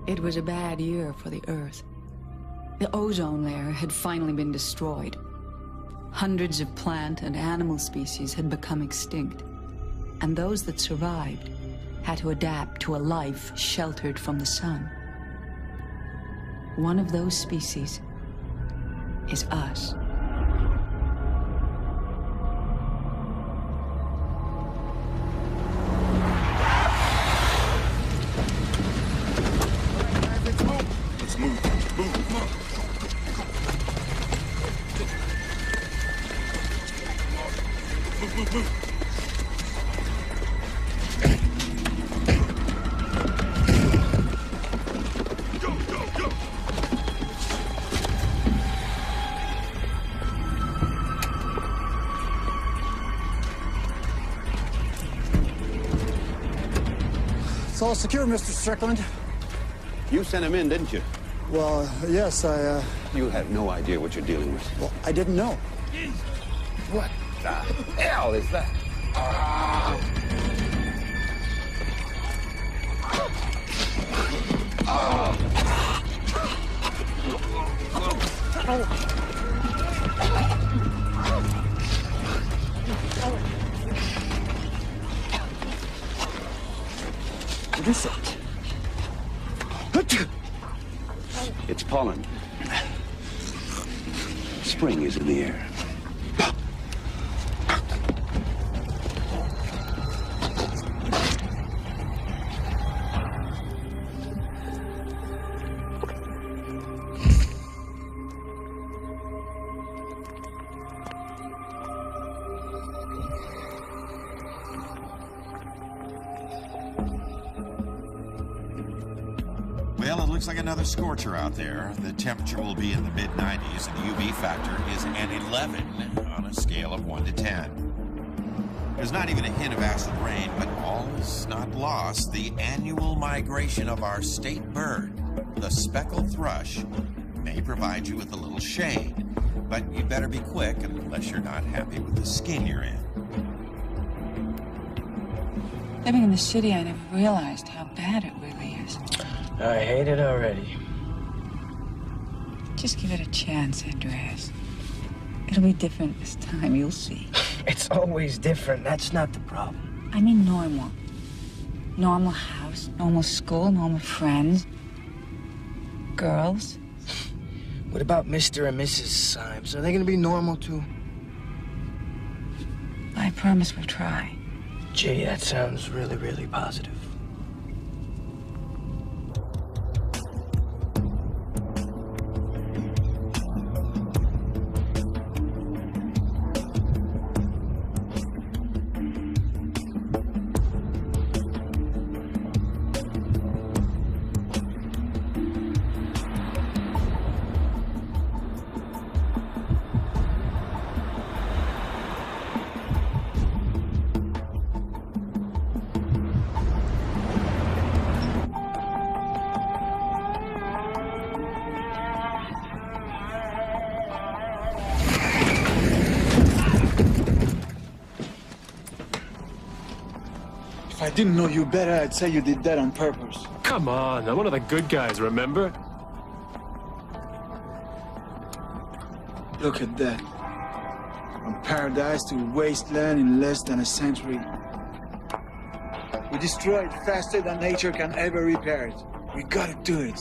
It was a bad year for the Earth. The ozone layer had finally been destroyed. Hundreds of plant and animal species had become extinct, and those that survived had to adapt to a life sheltered from the sun. One of those species is us. Let's move. Move. Go. It's all secure, Mr. Strickland. You sent him in, didn't you? Well, yes, You have no idea what you're dealing with. Well, I didn't know. What the hell is that? What is it? It's pollen. Spring is in the air. Well, it looks like another scorcher out there. The temperature will be in the mid-90s, and the UV factor is an 11 on a scale of 1 to 10. There's not even a hint of acid rain, but all is not lost. The annual migration of our state bird, the speckled thrush, may provide you with a little shade, but you better be quick unless you're not happy with the skin you're in. Living in the city, I never realized how bad it really is. I hate it already. Just give it a chance, Andreas. It'll be different this time, you'll see. It's always different. That's not the problem. I mean normal. Normal house, normal school, normal friends. Girls. What about Mr. and Mrs. Symes? Are they gonna be normal too? I promise we'll try. Gee, that sounds really, really positive. If I didn't know you better, I'd say you did that on purpose. Come on, I'm one of the good guys, remember? Look at that. From paradise to wasteland in less than a century. We destroy it faster than nature can ever repair it. We gotta do it.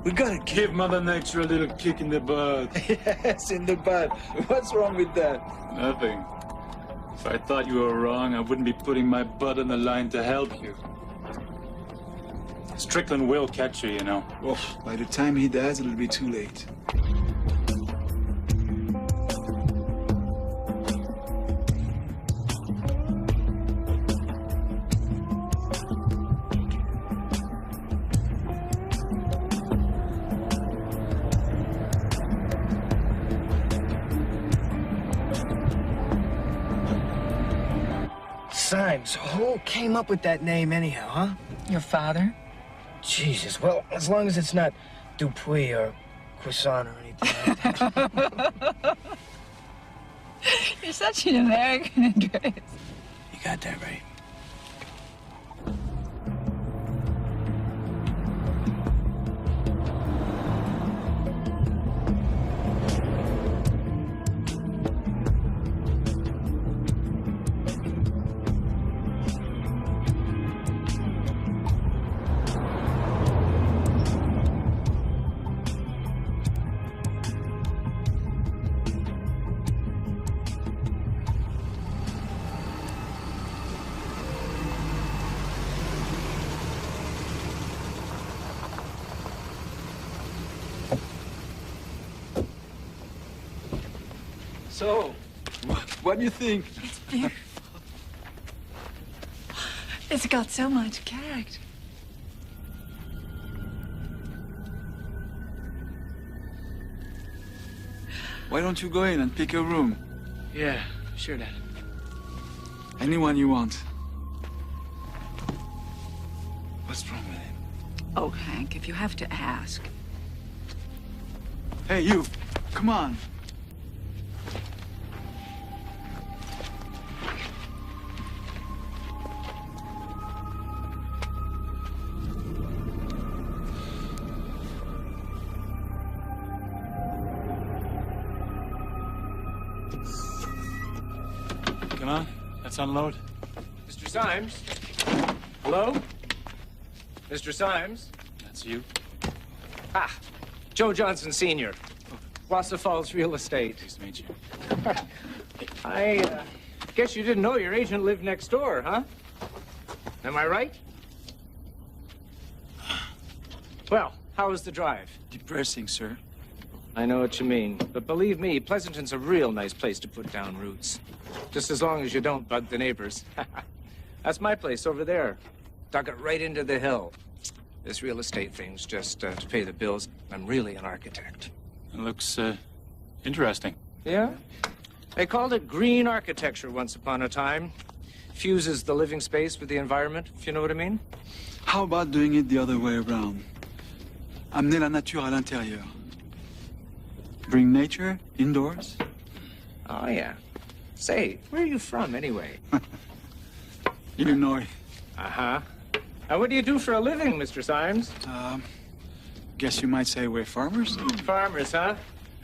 We gotta Give Mother Nature a little kick in the butt. Yes, in the butt. What's wrong with that? Nothing. If I thought you were wrong, I wouldn't be putting my butt on the line to help you. Strickland will catch you, you know. Well, by the time he does, it'll be too late. Symes, who came up with that name anyhow, huh? Your father? Jesus, well, as long as it's not Dupuis or Croissant or anything like that. You're such an American, Andreas. You got that right. So, what do you think? It's beautiful. It's got so much character. Why don't you go in and pick a room? Yeah, sure, Dad. Anyone you want. What's wrong with him? Oh, Hank, if you have to ask. Hey, you. Come on. Come on, let's unload. Mr. Symes? Hello? Mr. Symes? That's you. Ah, Joe Johnson, Sr. Wassa Falls Real Estate. Nice to meet you. I guess you didn't know your agent lived next door, huh? Am I right? Well, how was the drive? Depressing, sir. I know what you mean, but believe me, Pleasanton's a real nice place to put down roots. Just as long as you don't bug the neighbors. That's my place over there. Dug it right into the hill. This real estate thing's just to pay the bills. I'm really an architect. It looks, interesting. Yeah? They called it green architecture once upon a time. Fuses the living space with the environment, if you know what I mean. How about doing it the other way around? Amener la nature à l'intérieur. Bring nature indoors. Oh, yeah. Say, where are you from, anyway? Illinois. Uh-huh. And what do you do for a living, Mr. Symes? Guess you might say we're farmers. Farmers, huh?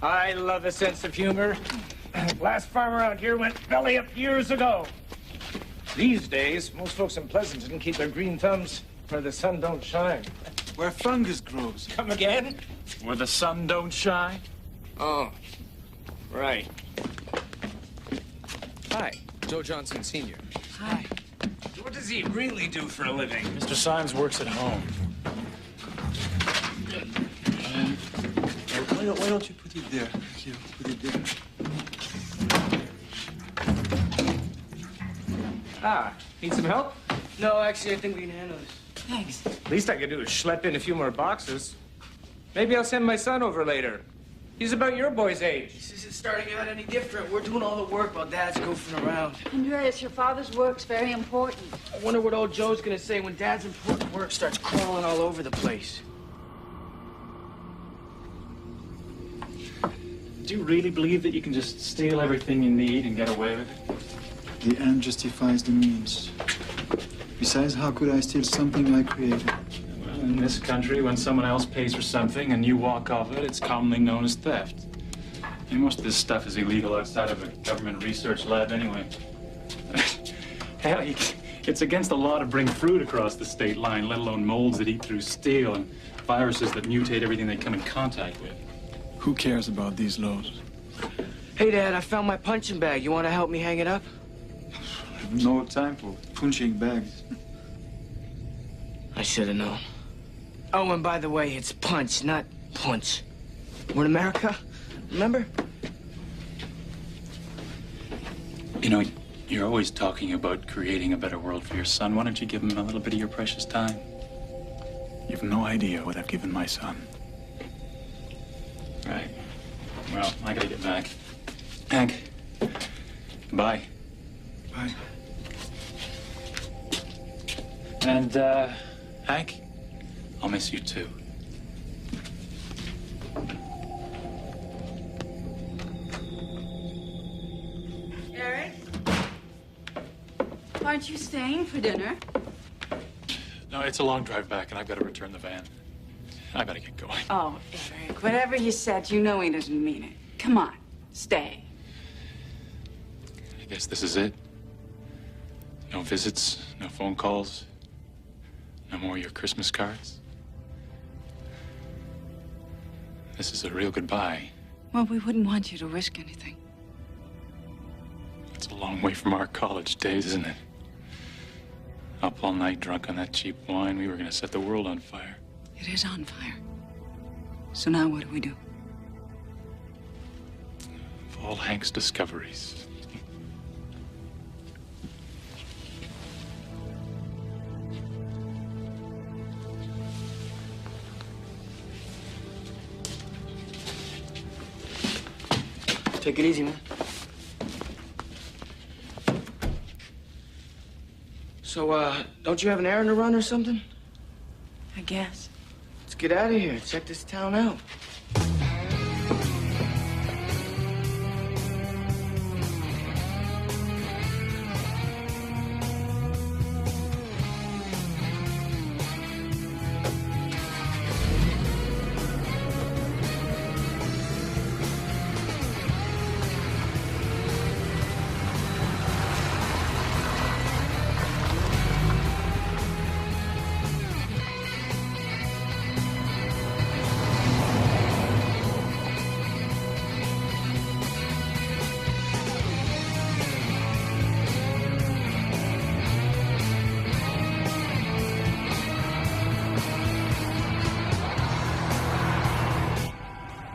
I love a sense of humor. Last farmer out here went belly up years ago. These days, most folks in Pleasanton keep their green thumbs where the sun don't shine. Where fungus grows. Come again? Where the sun don't shine? Oh, right. Hi, Joe Johnson, Sr. Hi. What does he really do for a living? Mr. Symes works at home. Why don't you put it there? Here, put it there. Ah, need some help? No, actually, I think we can handle this. Thanks. Least I could do is schlep in a few more boxes. Maybe I'll send my son over later. He's about your boy's age. This isn't starting out any different. We're doing all the work while Dad's goofing around. Andreas, your father's work's very important. I wonder what old Joe's gonna say when Dad's important work starts crawling all over the place. Do you really believe that you can just steal everything you need and get away with it? The end justifies the means. Besides, how could I steal something I created? Well, in this country, when someone else pays for something and you walk off it, it's commonly known as theft. And most of this stuff is illegal outside of a government research lab anyway. Hell, it's against the law to bring fruit across the state line, let alone molds that eat through steel and viruses that mutate everything they come in contact with. Who cares about these laws? Hey, Dad, I found my punching bag. You want to help me hang it up? I have no time for punching bags. I should have known. Oh, and by the way, it's punch, not punch. We're in America, remember? You know, you're always talking about creating a better world for your son. Why don't you give him a little bit of your precious time? You've no idea what I've given my son. Right. Well, I gotta get back. Hank, bye. Bye. And, Hank, I'll miss you too. Eric? Aren't you staying for dinner? No, it's a long drive back, and I've got to return the van. I better get going. Oh, Eric, whatever he said, you know he doesn't mean it. Come on, stay. I guess this is it. No visits, no phone calls, no more of your Christmas cards. This is a real goodbye. Well, we wouldn't want you to risk anything. It's a long way from our college days, isn't it? Up all night drunk on that cheap wine. We were going to set the world on fire. It is on fire. So now what do we do? All Hank's discoveries. Take it easy, man. So, don't you have an errand to run or something? I guess. Let's get out of here. Check this town out.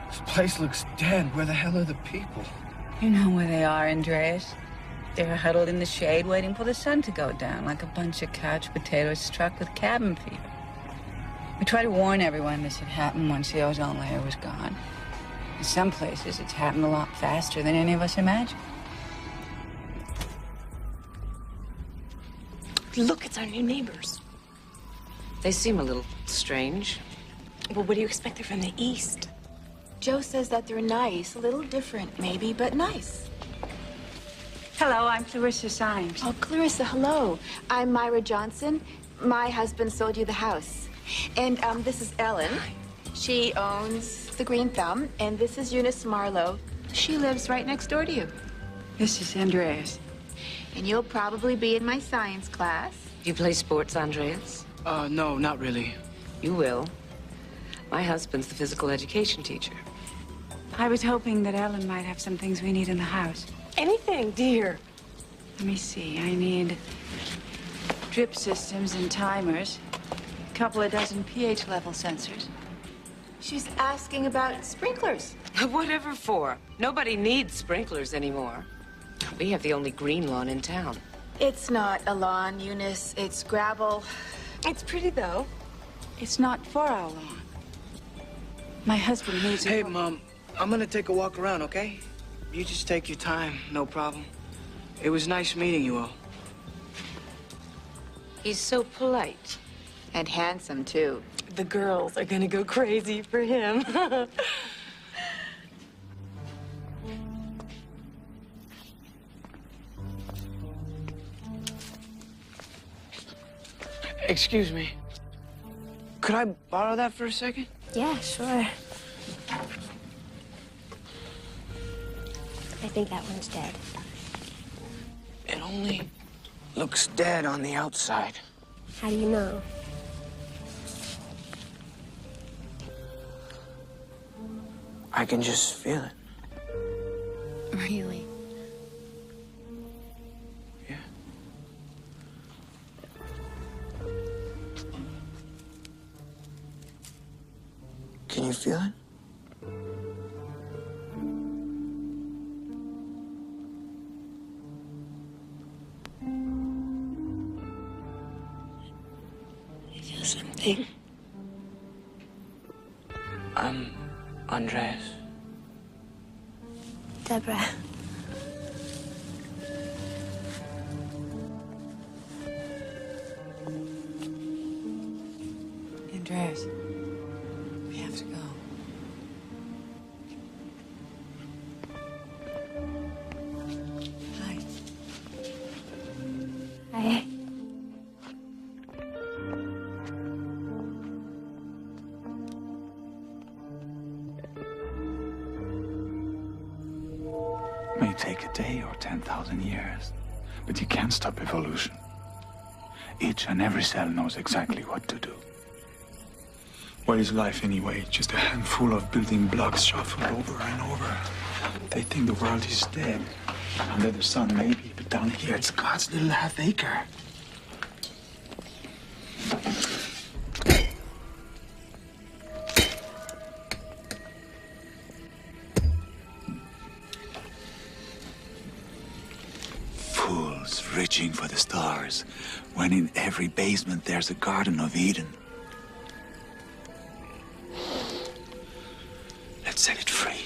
This place looks dead. Where the hell are the people? You know where they are, Andreas. They're huddled in the shade waiting for the sun to go down, like a bunch of couch potatoes struck with cabin fever. We tried to warn everyone this had happened once the ozone layer was gone. In some places, it's happened a lot faster than any of us imagined. Look, it's our new neighbors. They seem a little strange. Well, what do you expect? They're from the East. Joe says that they're nice, a little different maybe, but nice. Hello, I'm Clarissa Symes. Oh, Clarissa, hello. I'm Myra Johnson. My husband sold you the house. And this is Ellen. She owns the Green Thumb. And this is Eunice Marlowe. She lives right next door to you. This is Andreas. And you'll probably be in my science class. You play sports, Andreas? No, not really. You will. My husband's the physical education teacher. I was hoping that Ellen might have some things we need in the house. Anything, dear. Let me see. I need drip systems and timers, a couple of dozen pH level sensors. She's asking about sprinklers. Whatever for. Nobody needs sprinklers anymore. We have the only green lawn in town. It's not a lawn, Eunice. It's gravel. It's pretty, though. It's not for our lawn. My husband needs Hey, Mom. I'm gonna take a walk around, okay? You just take your time. No problem. It was nice meeting you all. He's so polite. And handsome, too. The girls are gonna go crazy for him. Excuse me. Could I borrow that for a second? Yeah, sure. I think that one's dead. It only looks dead on the outside. How do you know? I can just feel it. Really? Yeah. Can you feel it? I feel something. I'm Andreas. Deborah. Andreas, we have to go. Hi. Hi. May take a day or 10,000 years, but you can't stop evolution. Each and every cell knows exactly what to do. What is life anyway? Just a handful of building blocks shuffled over and over. They think the world is dead. Under the sun, maybe, but down here, it's God's little half acre. searching for the stars, when in every basement there's a Garden of Eden. Let's set it free.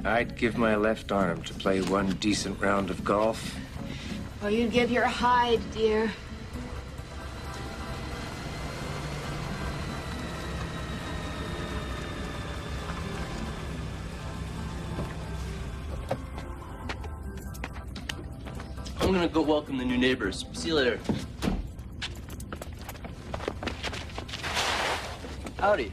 I'd give my left arm to play one decent round of golf. Or you give your hide, dear. I'm gonna go welcome the new neighbors. See you later. Howdy.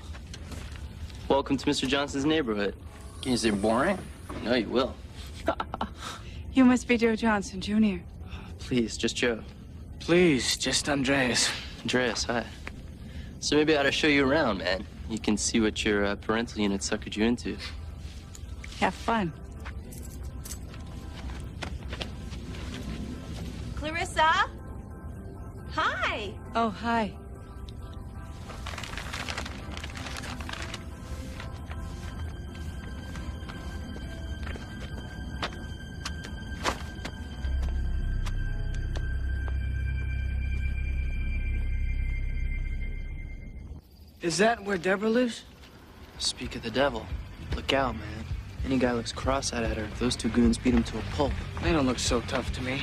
Welcome to Mr. Johnson's neighborhood. Is it boring? No, you will. You must be Joe Johnson, Jr. Please, just Joe. Please, just Andreas. Andreas, hi. So maybe I ought to show you around, man. You can see what your parental unit suckered you into. Have fun. Clarissa? Hi. Oh, hi. Is that where Deborah lives? Speak of the devil. Look out, man. Any guy looks cross-eyed at her. Those two goons beat him to a pulp. They don't look so tough to me.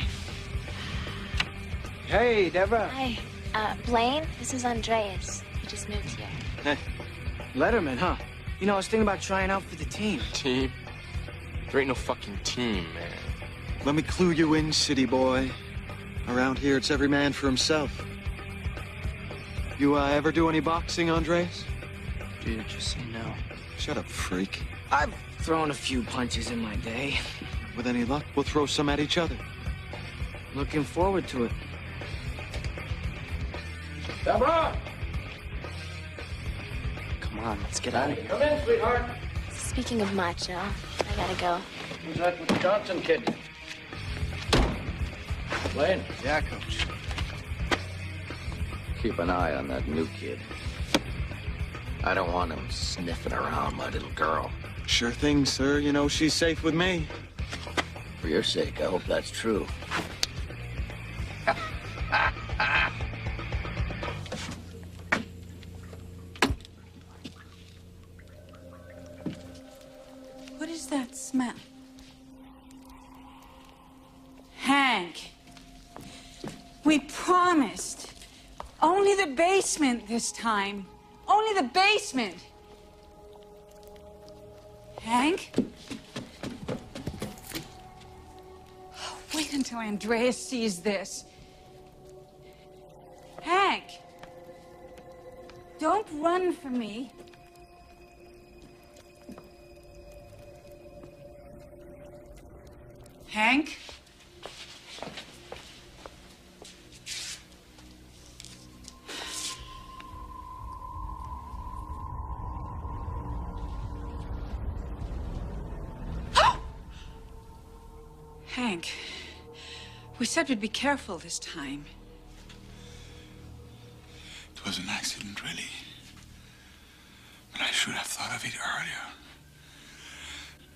Hey, Deborah. Hi. Blaine, this is Andreas. He just moved here. Hey. Letterman, huh? You know, I was thinking about trying out for the team. Team? There ain't no fucking team, man. Let me clue you in, city boy. Around here, it's every man for himself. You ever do any boxing, Andres? Dude, just say no. Shut up, freak. I've thrown a few punches in my day. With any luck, we'll throw some at each other. Looking forward to it. Deborah! Come on, let's get out of here. Come in, sweetheart. Speaking of macho, I gotta go. Who's that with the Johnson kid? Blaine? Yeah, Coach. Keep an eye on that new kid. I don't want him sniffing around my little girl. Sure thing, sir. You know she's safe with me. For your sake, I hope that's true. What is that smell? Hank, we promised. Only the basement this time. Only the basement. Hank? Wait until Andreas sees this. Hank! Don't run from me. Hank? Hank, we said we'd be careful this time. It was an accident, really. But I should have thought of it earlier.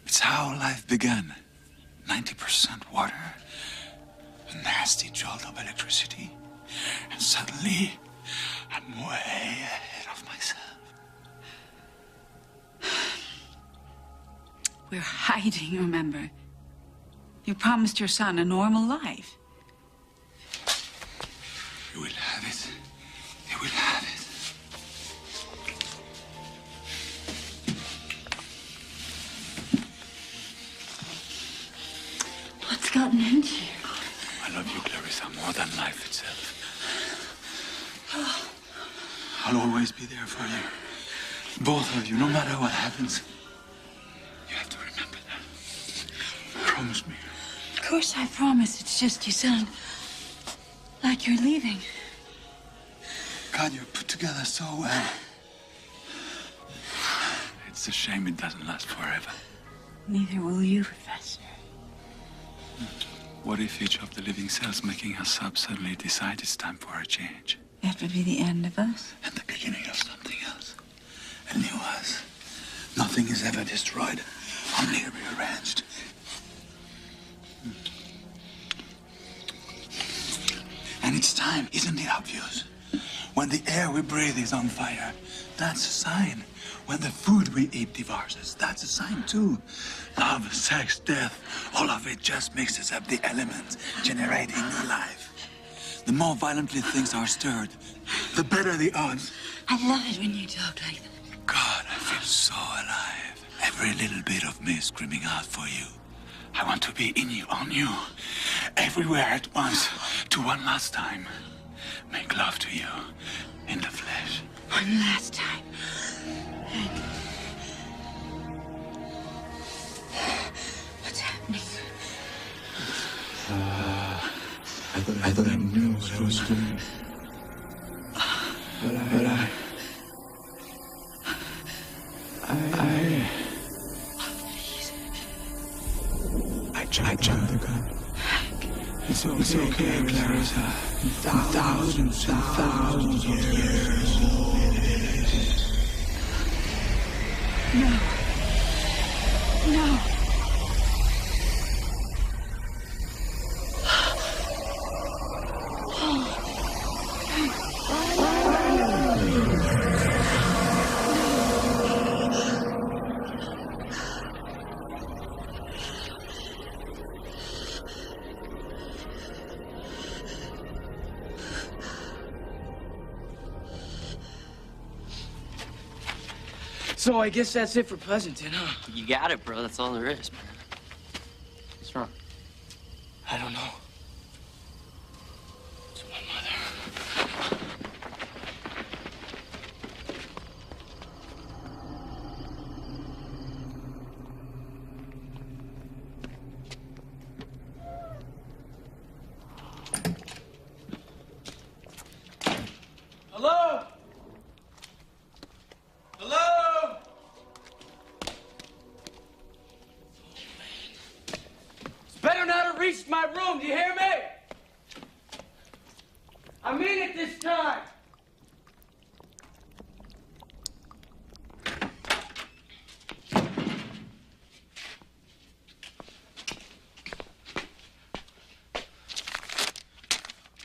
It's how life began. 90% water, a nasty jolt of electricity, and suddenly I'm way ahead of of myself. We're hiding, remember? You promised your son a normal life. You will have it. You will have it. What's gotten into you? I love you, Clarissa, more than life itself. I'll always be there for you. Both of you, no matter what happens. You have to remember that. Promise me. Of course I promise. It's just you sound like you're leaving. God, you're put together so well. It's a shame it doesn't last forever. Neither will you, Professor. What if each of the living cells making us up suddenly decide it's time for a change? That would be the end of us. And the beginning of something else. A new us. Nothing is ever destroyed, only rearranged. And it's time, isn't it obvious? When the air we breathe is on fire, that's a sign. When the food we eat devours us, that's a sign too. Love, sex, death, all of it just mixes up the elements, generating new life. The more violently things are stirred, the better the odds. I love it when you talk like that. God, I feel so alive. Every little bit of me is screaming out for you. I want to be in you, on you, everywhere at once, to one last time. Make love to you, in the flesh. One last time. What's happening? I thought I knew what I was doing. But I jumped the gun. It's okay, Clarissa. Thousands and thousands of years. No. No. So I guess that's it for Pleasanton, huh? You got it, bro. That's all there is, man. What's wrong? I don't know. It's my mother. Hello? Hello? It's better not to reach my room, do you hear me? I mean it this time.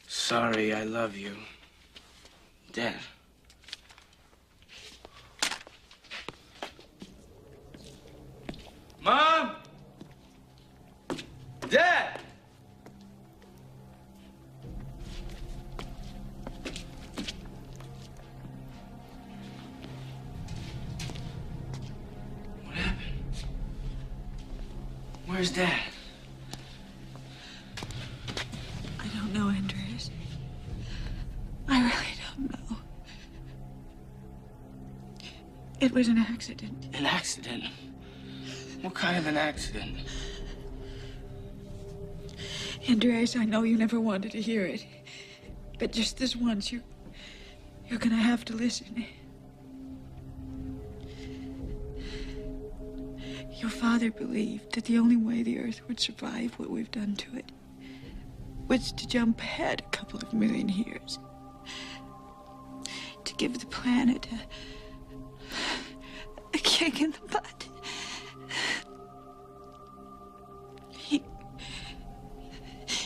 Sorry, I love you. Dad. Mom! Dad! What happened? Where's Dad? I don't know, Andreas. I really don't know. It was an accident. An accident? What kind of an accident? Andreas, I know you never wanted to hear it. But just this once, you're gonna have to listen. Your father believed that the only way the Earth would survive what we've done to it was to jump ahead a couple of million years. To give the planet a kick in the butt.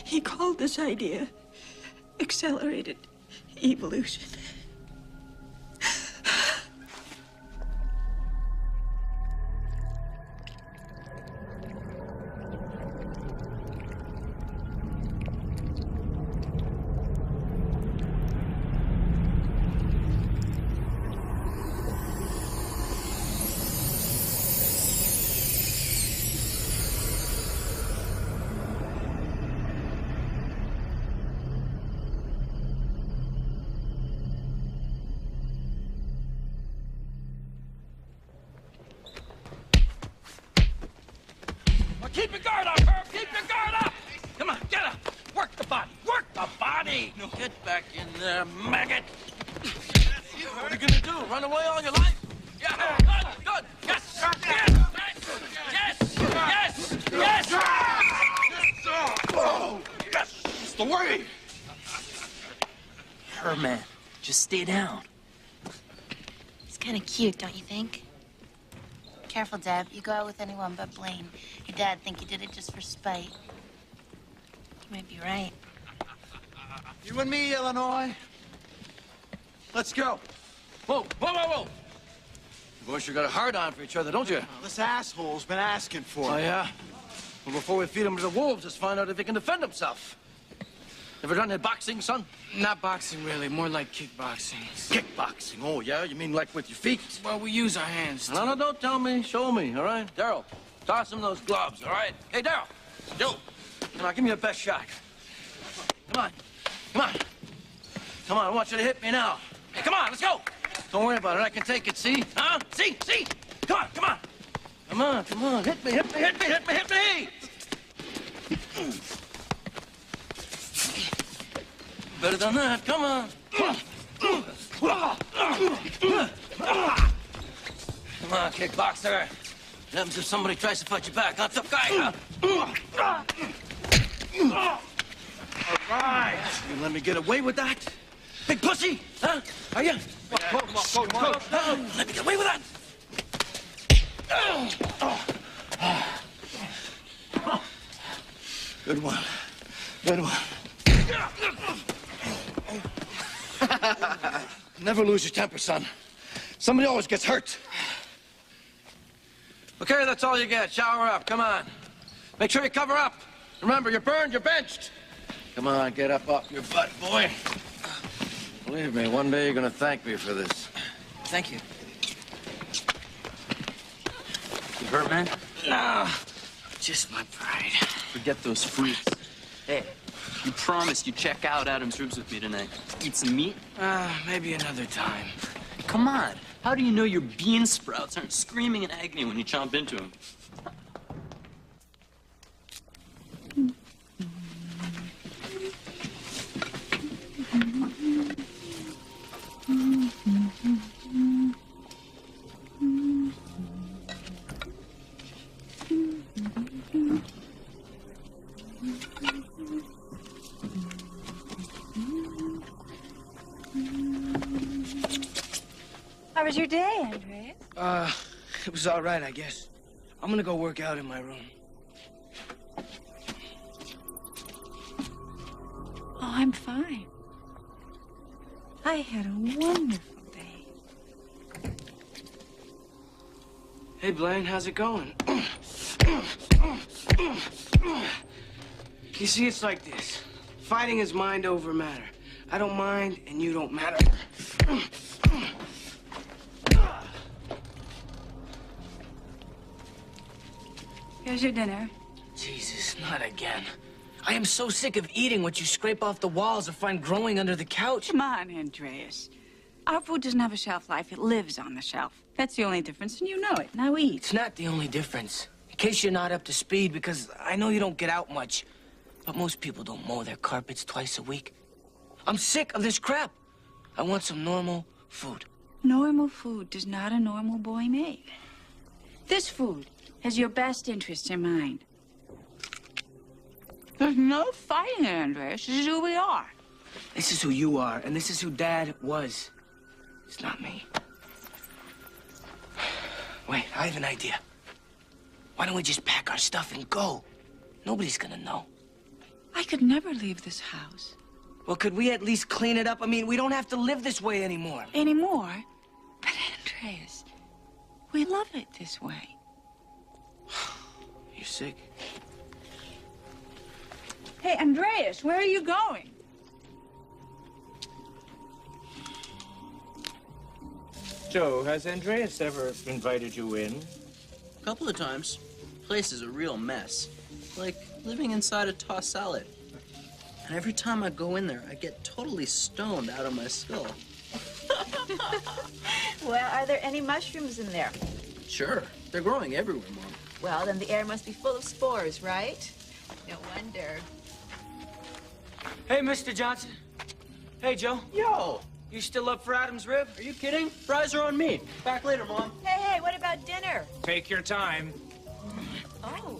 He called this idea accelerated evolution. Keep your guard up! Come on, get up! Work the body! Work the body! No. Get back in there, maggot! What are you gonna do? Run away all your life? Yeah, good, good! Yes! Yes! Yes! Yes! Yes! Oh, yes! It's the way! Her man, just stay down. He's kind of cute, don't you think? Careful, Deb. You go out with anyone but Blaine. Your dad think you did it just for spite. You might be right. You and me, Illinois. Let's go. Whoa, whoa, whoa, whoa! You boys sure got a hard-on for each other, don't you? This asshole's been asking for it. Oh, yeah? Well, before we feed him to the wolves, let's find out if he can defend himself. Ever done any boxing, son? Not boxing, really. More like kickboxing. Kickboxing? Oh, yeah? You mean like with your feet? Well, we use our hands. No, no, don't tell me. Show me, all right? Daryl, toss him those gloves, all right? Hey, Daryl. You. Come on, give me your best shot. Come on. Come on. Come on, I want you to hit me now. Hey, come on, let's go. Don't worry about it. I can take it, see? Huh? See? See? Come on, come on. Come on, come on. Hit me, hit me, hit me, hit me, hit me. Better than that. Come on. Come on, kickboxer. What happens if somebody tries to fight you back? Huh? Tough guy, huh? All right. You let me get away with that? Big pussy? Huh? Are you? Come on. Let me get away with that. Good one. Good one. Never lose your temper, son. Somebody always gets hurt. Okay, that's all you get. Shower up. Come on. Make sure you cover up. Remember, you're burned, you're benched. Come on, get up off your butt, boy. Believe me, one day you're gonna thank me for this. Thank you. You hurt, man? No, just my pride. Forget those freaks. Hey, you promised you'd check out Adam's ribs with me tonight. Eat some meat? Maybe another time. Come on. How do you know your bean sprouts aren't screaming in agony when you chomp into them? How was your day, Andreas? It was all right, I guess. I'm gonna go work out in my room. Oh, I'm fine. I had a wonderful day. Hey, Blaine, how's it going? You see, it's like this. Fighting is mind over matter. I don't mind, and you don't matter. Here's your dinner. Jesus, not again. I am so sick of eating what you scrape off the walls or find growing under the couch. Come on, Andreas. Our food doesn't have a shelf life. It lives on the shelf. That's the only difference, and you know it. Now eat. It's not the only difference. In case you're not up to speed, because I know you don't get out much, but most people don't mow their carpets twice a week. I'm sick of this crap. I want some normal food. Normal food does not a normal boy make. This food has your best interests in mind. There's no fighting, Andreas. This is who we are. This is who you are, and this is who Dad was. It's not me. Wait, I have an idea. Why don't we just pack our stuff and go? Nobody's gonna know. I could never leave this house. Well, could we at least clean it up? I mean, we don't have to live this way anymore. Anymore? But, Andreas, we love it this way. You're sick. Hey, Andreas, where are you going? Joe, has Andreas ever invited you in? A couple of times. Place is a real mess. Like living inside a tossed salad. And every time I go in there, I get totally stoned out of my skull. Well, are there any mushrooms in there? Sure. They're growing everywhere, Mom. Well, then the air must be full of spores, right? No wonder. Hey, Mr. Johnson. Hey, Joe. Yo! You still up for Adam's rib? Are you kidding? Fries are on me. Back later, Mom. Hey, what about dinner? Take your time. Oh.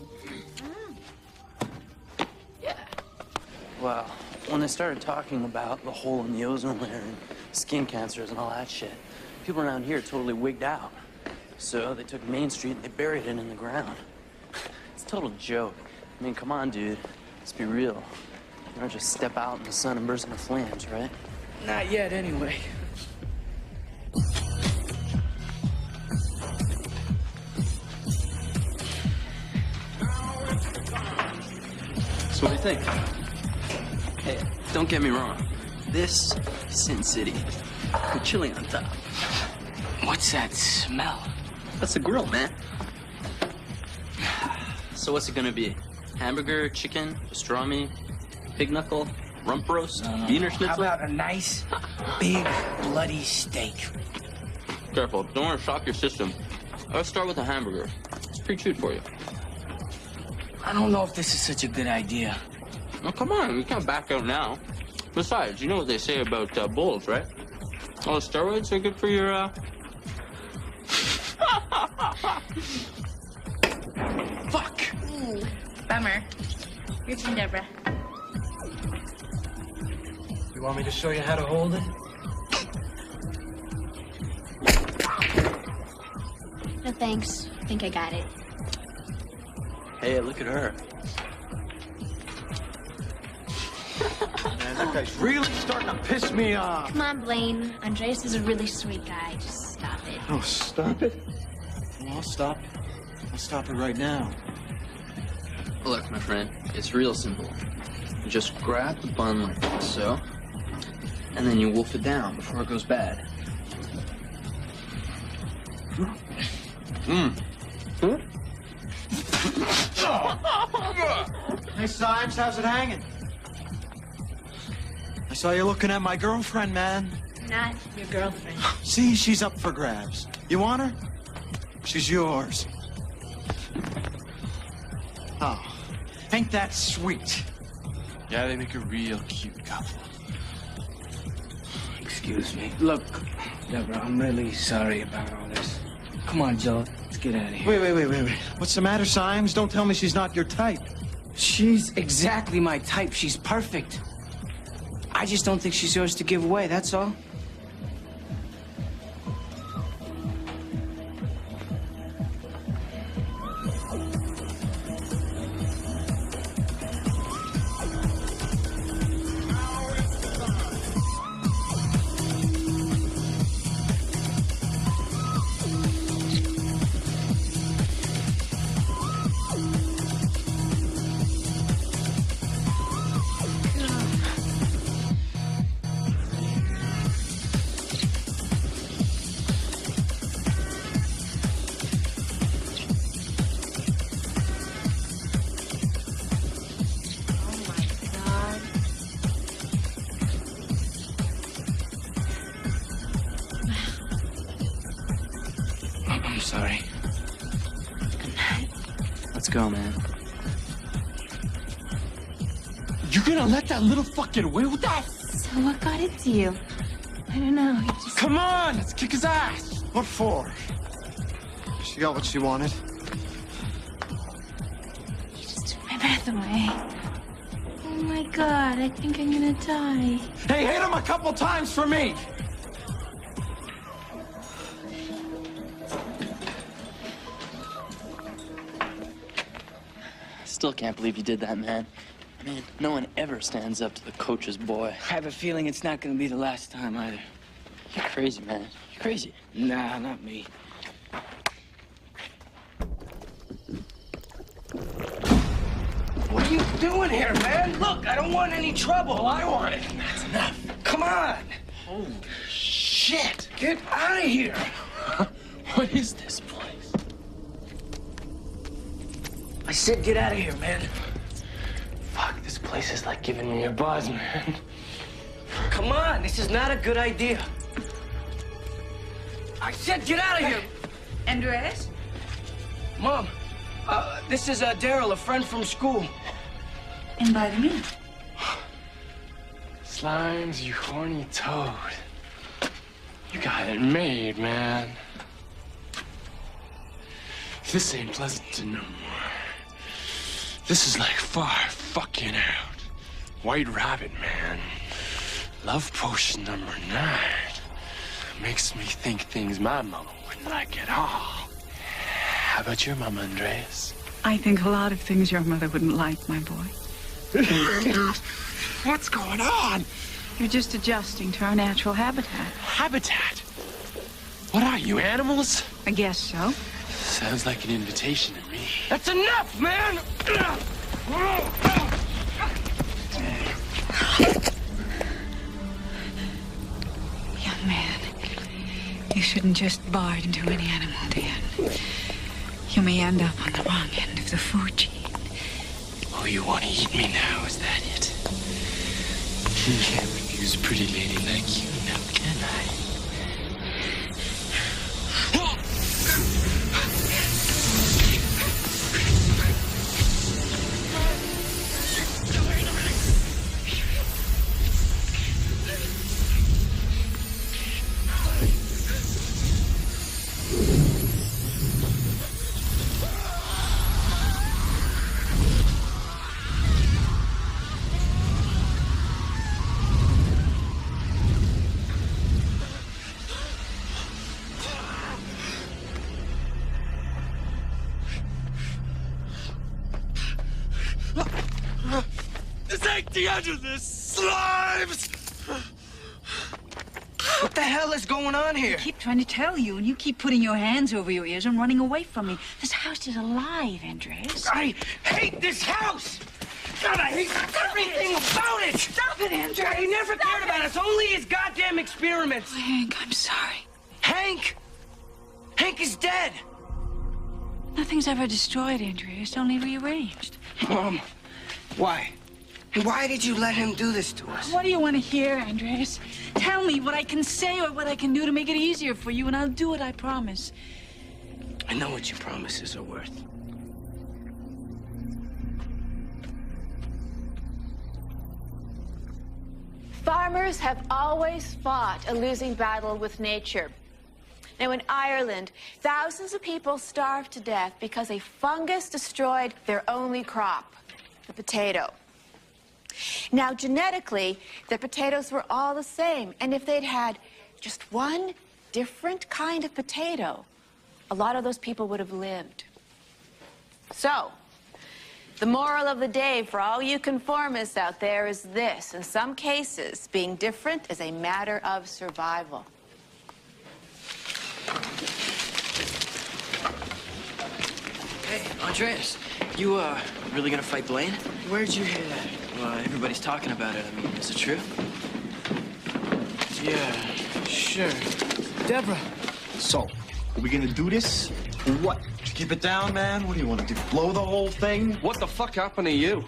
Well, when they started talking about the hole in the ozone layer and skin cancers and all that shit, people around here totally wigged out. So they took Main Street and they buried it in the ground. It's a total joke. I mean, come on, dude. Let's be real. You don't just step out in the sun and burst into flames, right? Not yet, anyway. So what do you think? Hey, don't get me wrong. This is Sin City. With chili on top. What's that smell? That's a grill, man. So what's it gonna be? Hamburger, chicken, pastrami, pig knuckle, rump roast, Wiener Schnitzel? How about a nice, big, bloody steak? Careful, don't want to shock your system. Let's start with a hamburger. It's pretty cheap for you. I don't know if this is such a good idea. Oh, come on, we can't back out now. Besides, you know what they say about bulls, right? All the steroids are good for your, Fuck. Bummer. Your turn, Deborah. You want me to show you how to hold it? No thanks. I think I got it. Hey, look at her. Man, that guy's really starting to piss me off. Come on, Blaine. Andreas is a really sweet guy. Just stop it. Oh, stop it. Well, I'll stop. I'll stop it right now. Look, my friend, it's real simple. You just grab the bun like so, and then you wolf it down before it goes bad. Hey, Symes, how's it hanging? I saw you looking at my girlfriend, man. Not your girlfriend. See, she's up for grabs. You want her? She's yours. Oh, ain't that sweet? Yeah, they make a real cute couple. Excuse me. Look, Deborah, I'm really sorry about all this. Come on, Joe. Let's get out of here. Wait. What's the matter, Symes? Don't tell me she's not your type. She's exactly my type. She's perfect. I just don't think she's yours to give away, that's all. I'm sorry. Let's go, man. You're gonna let that little fuck get away with that? So what got into you? I don't know. He just... Come on, let's kick his ass. What for? She got what she wanted. You just took my breath away. Oh my God, I think I'm gonna die. Hey, hit him a couple times for me. Still can't believe you did that, man. I mean, no one ever stands up to the coach's boy. I have a feeling it's not gonna be the last time either. You're crazy, man. You're crazy. Nah, not me. What are you doing here, man? Look, I don't want any trouble. All I want it. That's enough. Come on. Holy shit. Get out of here. What is this place? I said get out of here, man. Fuck, this place is like giving me a buzz, man. Come on, this is not a good idea. I said get out of here. Andreas? Mom, this is Daryl, a friend from school. Invite him in. Slimes, you horny toad. You got it made, man. This ain't Pleasanton no more. This is like far fucking out. White Rabbit, man. Love potion number 9. Makes me think things my mama wouldn't like at all. How about your mama, Andreas? I think a lot of things your mother wouldn't like, my boy. What's going on? You're just adjusting to our natural habitat. Habitat? What are you, animals? I guess so. Sounds like an invitation to me. That's enough, man! Young man, you shouldn't just barge into any animal den. You may end up on the wrong end of the food chain. Oh, you want to eat me now, is that it? Can't refuse a pretty lady like you now, can I? This ain't the end of this, slimes! What the hell is going on here? I keep trying to tell you, and you keep putting your hands over your ears and running away from me. This house is alive, Andreas. I hate this house! God, I hate everything about it! Stop it, Andreas! He never cared about us, only his goddamn experiments! Oh, Hank, I'm sorry. Hank! Hank is dead! Nothing's ever destroyed, Andreas, only rearranged. Mom, why? Why did you let him do this to us? What do you want to hear, Andreas? Tell me what I can say or what I can do to make it easier for you, and I'll do it, I promise. I know what your promises are worth. Farmers have always fought a losing battle with nature. Now, in Ireland, thousands of people starved to death because a fungus destroyed their only crop, the potato. Now, genetically, the potatoes were all the same, and if they'd had just one different kind of potato, a lot of those people would have lived. So, the moral of the day for all you conformists out there is this: in some cases, being different is a matter of survival. Hey, Andreas, you, really gonna fight Blaine? Where'd you hear that? Well, everybody's talking about it. I mean, is it true? Yeah, sure. Deborah. So, are we gonna do this or what? Did you keep it down, man? What do you want to do? Blow the whole thing? What the fuck happened to you?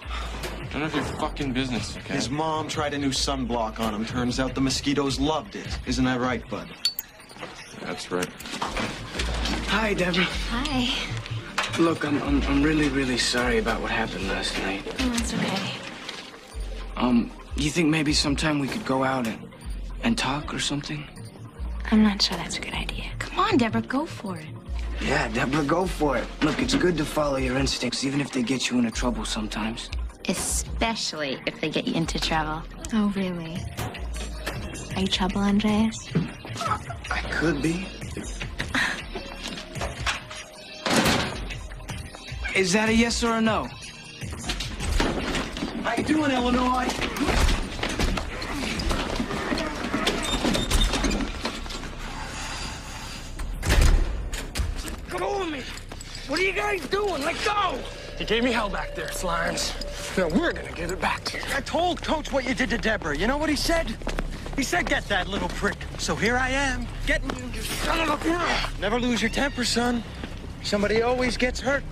None of your fucking business, okay? His mom tried a new sunblock on him. Turns out the mosquitoes loved it. Isn't that right, bud? That's right. Hi, Deborah. Hi. Look, I'm really, really sorry about what happened last night. Oh, that's okay. You think maybe sometime we could go out and talk or something? I'm not sure that's a good idea. Come on, Deborah, go for it. Yeah, Deborah, go for it. Look, it's good to follow your instincts, even if they get you into trouble sometimes. Especially if they get you into trouble. Oh, really? Are you trouble, Andreas? I could be. Is that a yes or a no? How you doing, Illinois? Come on, me. What are you guys doing? Let go! You gave me hell back there, Slimes. Now we're gonna give it back to you. I told Coach what you did to Deborah. You know what he said? He said, get that little prick. So here I am, getting you, you son of a bitch. Never lose your temper, son. Somebody always gets hurt.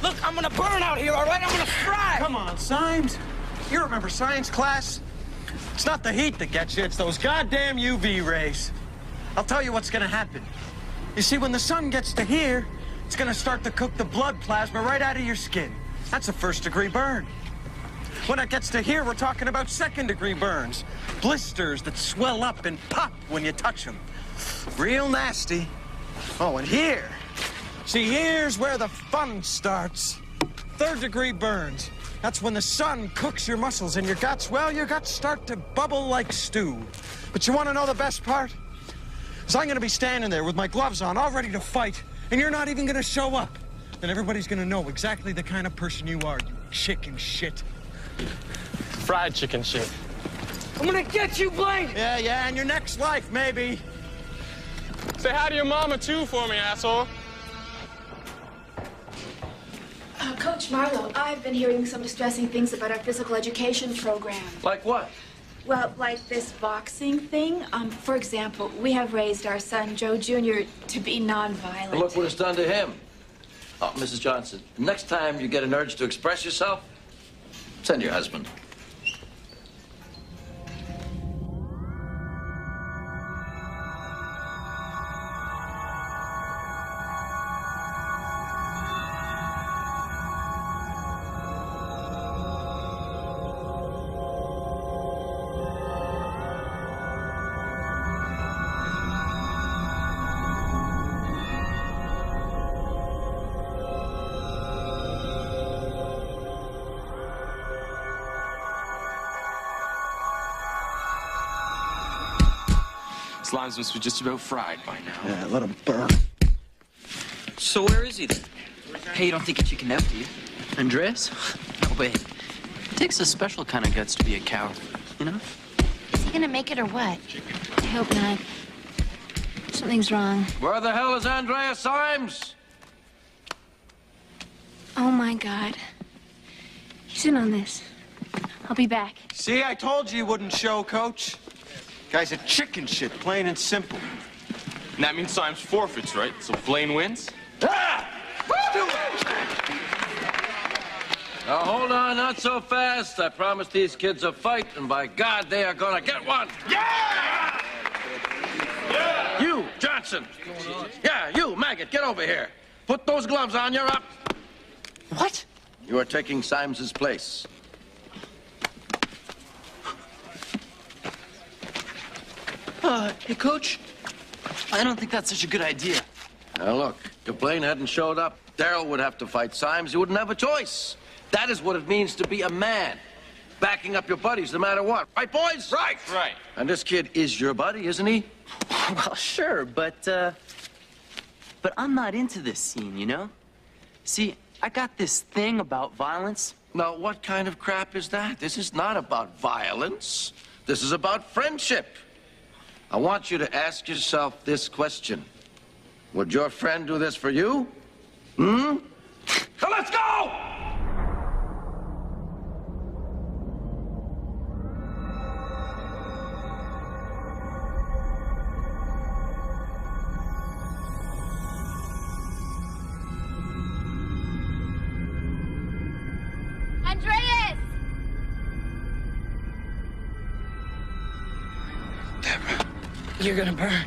Look, I'm gonna burn out here, all right? I'm gonna fry! Come on, Symes. You remember science class? It's not the heat that gets you, it's those goddamn UV rays. I'll tell you what's gonna happen. You see, when the sun gets to here, it's gonna start to cook the blood plasma right out of your skin. That's a first-degree burn. When it gets to here, we're talking about second-degree burns. Blisters that swell up and pop when you touch them. Real nasty. Oh, and here. See, here's where the fun starts. Third-degree burns. That's when the sun cooks your muscles and your guts, well, your guts start to bubble like stew. But you want to know the best part? Is I'm going to be standing there with my gloves on, all ready to fight, and you're not even going to show up. Then everybody's going to know exactly the kind of person you are, you chicken shit. Fried chicken shit. I'm going to get you, Blaine! Yeah, in your next life, maybe. Say hi to your mama, too, for me, asshole. Coach Marlowe, I've been hearing some distressing things about our physical education program. Like what? Well, like this boxing thing. For example, we have raised our son, Joe Jr., to be nonviolent. Look what it's done to him. Oh, Mrs. Johnson, next time you get an urge to express yourself, send your husband. Slimes must be just about fried by now. Yeah, let him burn. So where is he then? Hey, you don't think a chicken out, do you? Andreas? No way. It takes a special kind of guts to be a coward, you know? Is he gonna make it or what? I hope not. Something's wrong. Where the hell is Andreas Symes? Oh, my God. He's in on this. I'll be back. See, I told you wouldn't show, Coach. Guy's a chicken shit, plain and simple. And that means Symes forfeits, right? So Blaine wins? Ah! Now, hold on, not so fast. I promised these kids a fight, and by God, they are gonna get one. Yeah! Yeah! You, Johnson. Yeah, you, Maggot, get over here. Put those gloves on, you're up. What? You are taking Symes's place. Hey, Coach, I don't think that's such a good idea. Now, look, if Blaine hadn't showed up, Daryl would have to fight Symes. He wouldn't have a choice. That is what it means to be a man. Backing up your buddies no matter what. Right, boys? Right. Right. And this kid is your buddy, isn't he? Well, sure, but I'm not into this scene, you know? See, I got this thing about violence. Now, what kind of crap is that? This is not about violence. This is about friendship. I want you to ask yourself this question. Would your friend do this for you? So let's go! Andreas! Deborah, you're gonna burn.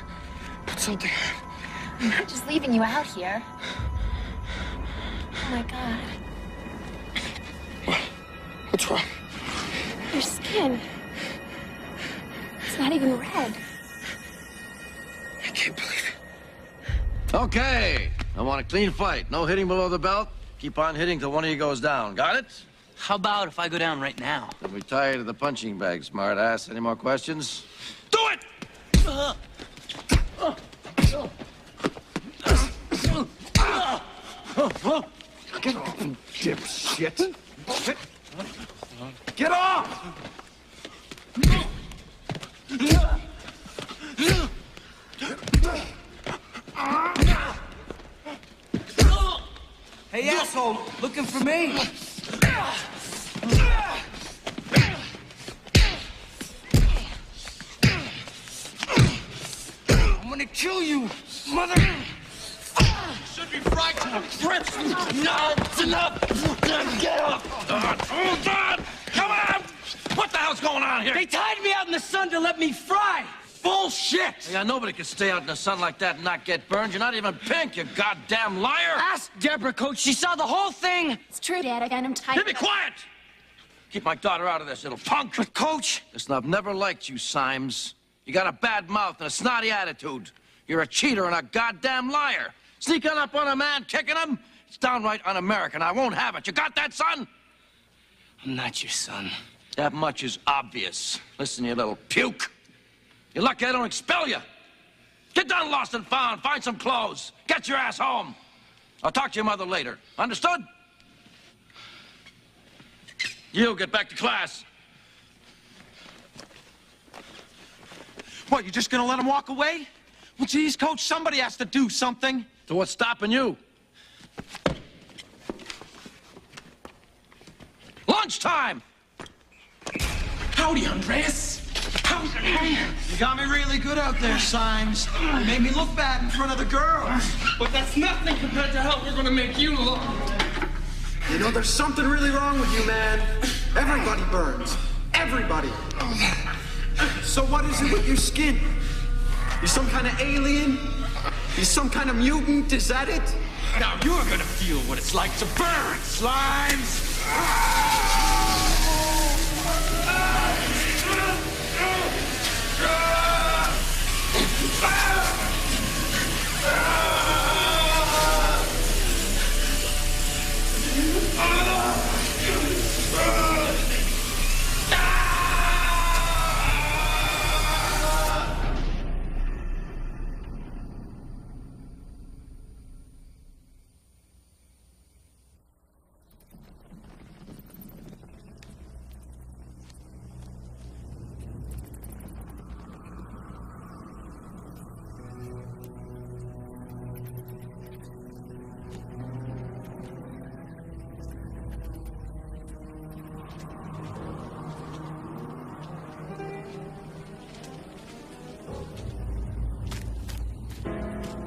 Put something on. I'm not just leaving you out here. Oh, my God. What's wrong? Your skin. It's not even red. I can't believe it. Okay. I want a clean fight. No hitting below the belt. Keep on hitting till one of you goes down. Got it? How about if I go down right now? Then we tie you to the punching bag, smart ass. Any more questions? Do it! Get off, you dipshit. Get off! Hey, asshole, looking for me? I'm gonna kill you, mother! Should be fried to the crisp! No, it's enough! Get up! Hold on! Come on! What the hell's going on here? They tied me out in the sun to let me fry! Bullshit! Yeah, nobody can stay out in the sun like that and not get burned. You're not even pink, you goddamn liar! Ask Deborah, Coach. She saw the whole thing. It's true, Dad. I got him tied. Hey, be quiet! Keep my daughter out of this, little punk. But, Coach... Listen, I've never liked you, Symes. You got a bad mouth and a snotty attitude. You're a cheater and a goddamn liar. Sneaking up on a man, kicking him, it's downright un-American. I won't have it. You got that, son? I'm not your son. That much is obvious. Listen, you little puke. You're lucky I don't expel you. Get done lost and found. Find some clothes. Get your ass home. I'll talk to your mother later. Understood? You get back to class. What, you just gonna let him walk away? Well, geez, Coach, somebody has to do something. So what's stopping you? Lunchtime! Howdy, Andreas. How's it hanging? You got me really good out there, Symes. You made me look bad in front of the girls. But that's nothing compared to how we're gonna make you look. You know, there's something really wrong with you, man. Everybody burns. Everybody. So what is it with your skin? You some kind of alien? You some kind of mutant? Is that it? Now you're gonna feel what it's like to burn, Slimes!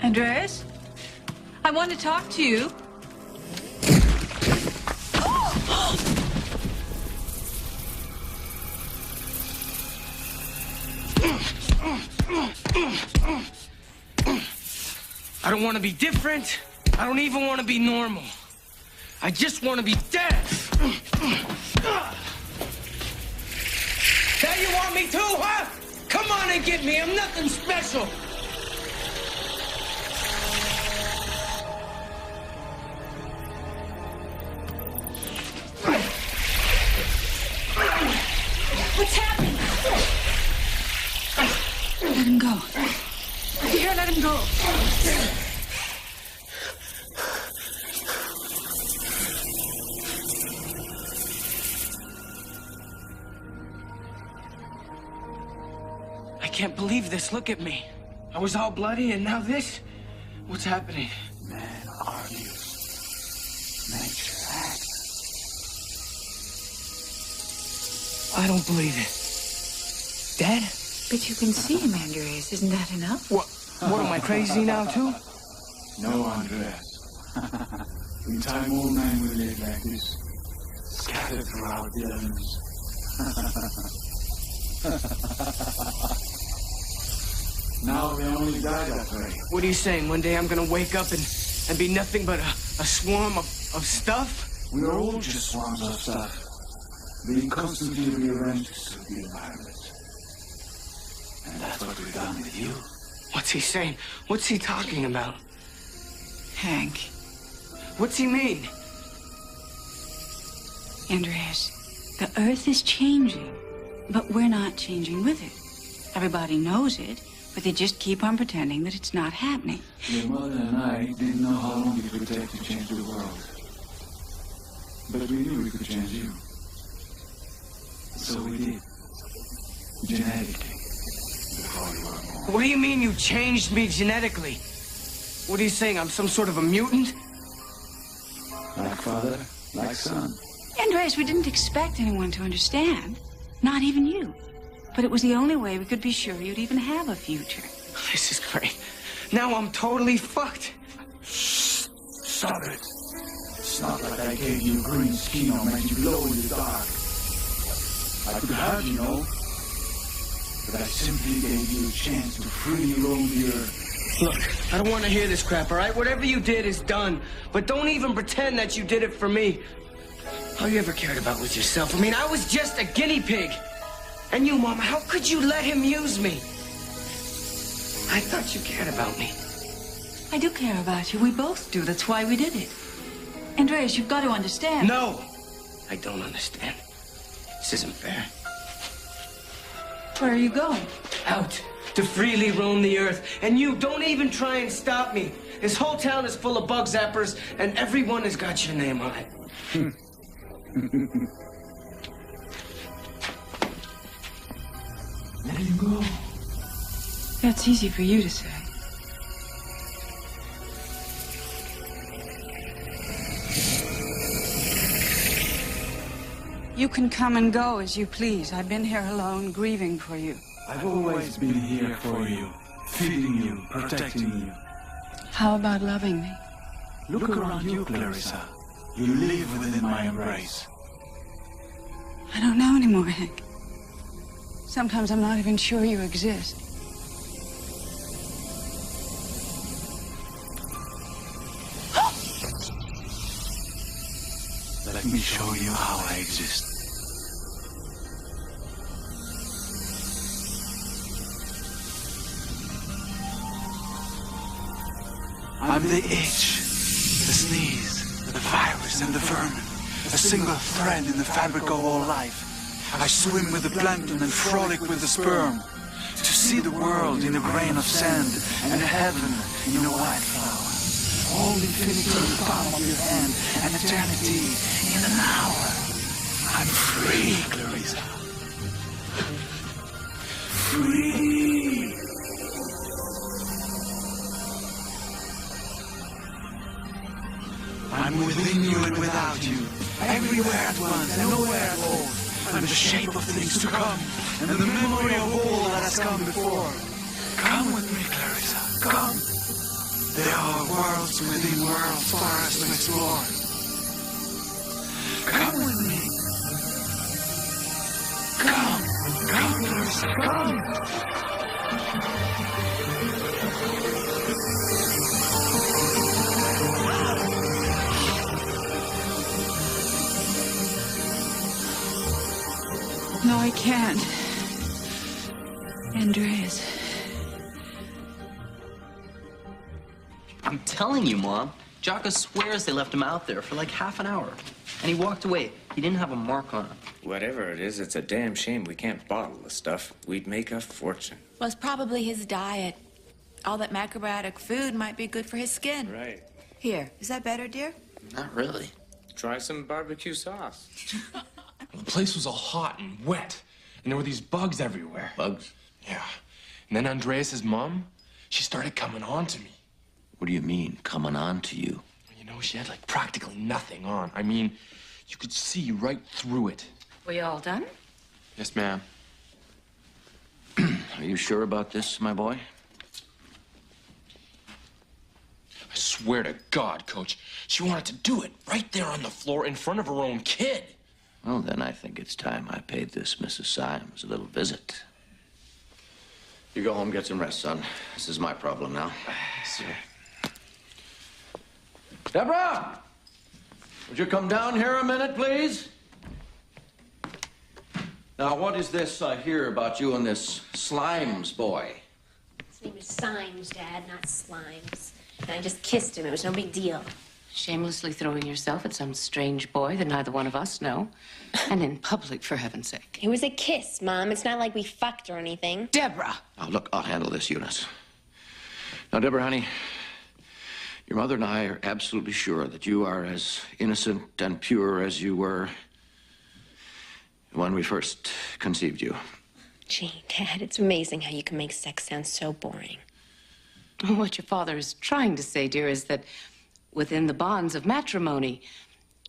Andreas, I want to talk to you. I don't want to be different. I don't even want to be normal. I just want to be dead. That you want me to, huh? Come on and get me. I'm nothing special. What's happening? Let him go. Here, let him go. I can't believe this. Look at me. I was all bloody and now this? What's happening? Man argues. Nature acts. I don't believe it. Dead? But you can see him, Andreas. Isn't that enough? What am I, crazy now, too? No, Andreas. In time, all men will live like this, scattered throughout the elements. Now they only die that way. What are you saying? One day I'm gonna wake up and be nothing but a swarm of stuff? We are all just swarms of stuff, being constantly rearranged to suit the environment. And that's what we've done with you. What's he saying? What's he talking about? Hank. What's he mean? Andreas, the Earth is changing, but we're not changing with it. Everybody knows it, but they just keep on pretending that it's not happening. Your mother and I didn't know how long it would take to change the world. But we knew we could change you. So we did. Genetically. Before you were born. What do you mean you changed me genetically? What are you saying? I'm some sort of a mutant? Like father, like son. Andreas, we didn't expect anyone to understand. Not even you. But it was the only way we could be sure you'd even have a future. This is great. Now I'm totally fucked. Shh. Stop it. It's not like I gave you green skin or made you glow in the dark. I could have, you know. But I simply gave you a chance to freely roam the earth. Look, I don't want to hear this crap, all right? Whatever you did is done. But don't even pretend that you did it for me. All you ever cared about was yourself. I mean, I was just a guinea pig. And you, Mama, how could you let him use me? I thought you cared about me. I do care about you. We both do. That's why we did it. Andreas, you've got to understand. No, I don't understand. This isn't fair. Where are you going? Out to freely roam the earth. And you don't even try and stop me. This whole town is full of bug zappers, and everyone has got your name on it. Let him go. That's easy for you to say. You can come and go as you please. I've been here alone, grieving for you. I've always been here for you, feeding you, protecting you. How about loving me? Look around you, Clarissa. You live within my embrace. I don't know anymore, Hank. Sometimes I'm not even sure you exist. Let me show you how I exist. I'm the itch, the sneeze, the virus and the vermin, a single thread in the fabric of all life. I swim with the plankton and frolic with the sperm, to see the world in a grain of sand and heaven in a wildflower. All infinity in the palm of your hand, and eternity in an hour. I'm free, Clarissa. Free. I'm within you and without you, everywhere at once and nowhere at all. I'm the shape of things to come, and the memory of all that has come before. Come with me, Clarissa, come. There are worlds within worlds for us to explore. Come with me. Come, Clarissa, come. No, I can't. Andreas. I'm telling you, Mom. Jocko swears they left him out there for like half an hour. And he walked away. He didn't have a mark on him. Whatever it is, it's a damn shame we can't bottle the stuff. We'd make a fortune. Well, it's probably his diet. All that macrobiotic food might be good for his skin. Right. Here, is that better, dear? Not really. Try some barbecue sauce. The place was all hot and wet, and there were these bugs everywhere. Bugs? Yeah. And then Andreas's mom, she started coming on to me. What do you mean, coming on to you? You know, she had like practically nothing on. I mean, you could see right through it. We all done? Yes, ma'am. Are you sure about this, my boy? I swear to God, Coach, she wanted to do it right there on the floor in front of her own kid. Well, then I think it's time I paid this Mrs. Symes a little visit. You go home, get some rest, son. This is my problem now. Sir. Deborah! Would you come down here a minute, please? Now, what is this I hear about you and this Slimes boy? His name is Symes, Dad, not Slimes. And I just kissed him. It was no big deal. Shamelessly throwing yourself at some strange boy that neither one of us know. And in public, for heaven's sake. It was a kiss, Mom. It's not like we fucked or anything. Deborah! Now, look, I'll handle this, Eunice. Now, Deborah, honey, your mother and I are absolutely sure that you are as innocent and pure as you were when we first conceived you. Gee, Dad, it's amazing how you can make sex sound so boring. What your father is trying to say, dear, is that within the bonds of matrimony,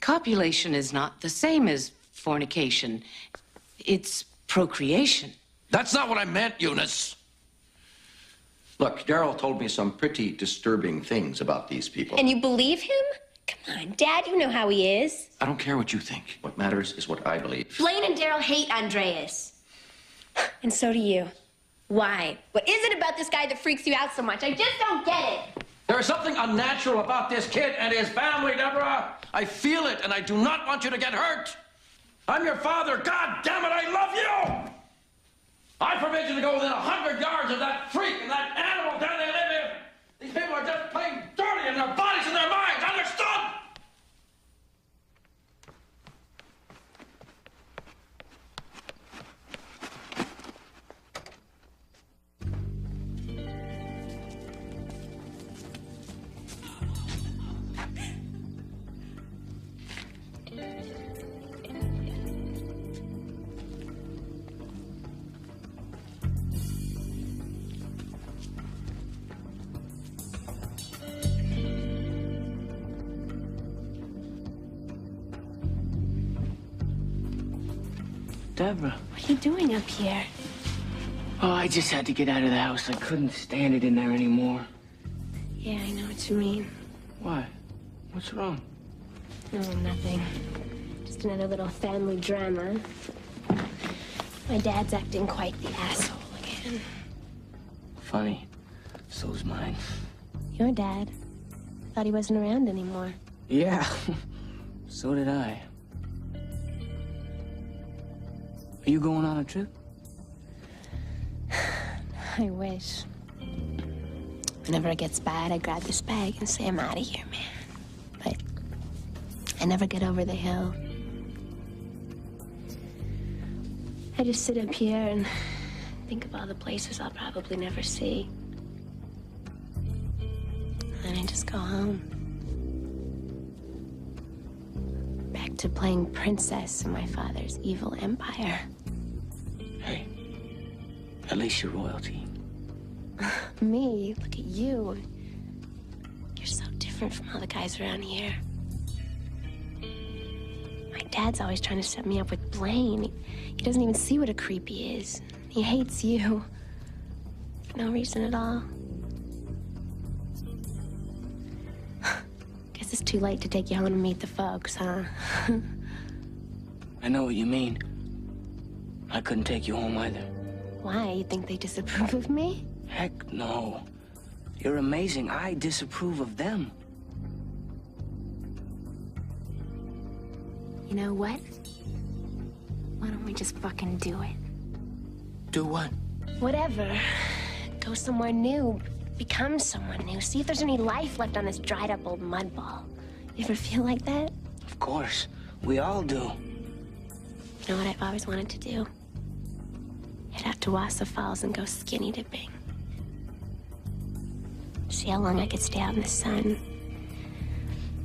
copulation is not the same as fornication. It's procreation. That's not what I meant, Eunice. Look, Daryl told me some pretty disturbing things about these people. And you believe him? Come on, Dad, you know how he is. I don't care what you think. What matters is what I believe. Blaine and Daryl hate Andreas. And so do you. Why? What is it about this guy that freaks you out so much? I just don't get it. There is something unnatural about this kid and his family, Deborah. I feel it, and I do not want you to get hurt. I'm your father. God damn it, I love you! I forbid you to go within 100 yards of that freak and that animal down they live in. These people are just plain dirty in their bodies and their minds. Understood? Deborah. What are you doing up here? Oh, I just had to get out of the house. I couldn't stand it in there anymore. Yeah, I know what you mean. Why? What's wrong? No, nothing. Just another little family drama. My dad's acting quite the asshole again. Funny. So's mine. Your dad? Thought he wasn't around anymore. Yeah. So did I. Are you going on a trip? I wish. Whenever it gets bad, I grab this bag and say I'm out of here, man. But I never get over the hill. I just sit up here and think of all the places I'll probably never see. And I just go home. Back to playing princess in my father's evil empire. Hey, at least you're royalty. Me? Look at you. You're so different from all the guys around here. My dad's always trying to set me up with Blaine. He doesn't even see what a creep he is. He hates you. For no reason at all. Guess it's too late to take you home and meet the folks, huh? I know what you mean. I couldn't take you home either. Why? You think they disapprove of me? Heck no. You're amazing. I disapprove of them. You know what? Why don't we just fucking do it? Do what? Whatever. Go somewhere new. Become someone new. See if there's any life left on this dried up old mud ball. You ever feel like that? Of course. We all do. You know what I've always wanted to do? Head out to Wassa Falls and go skinny dipping. See how long I could stay out in the sun.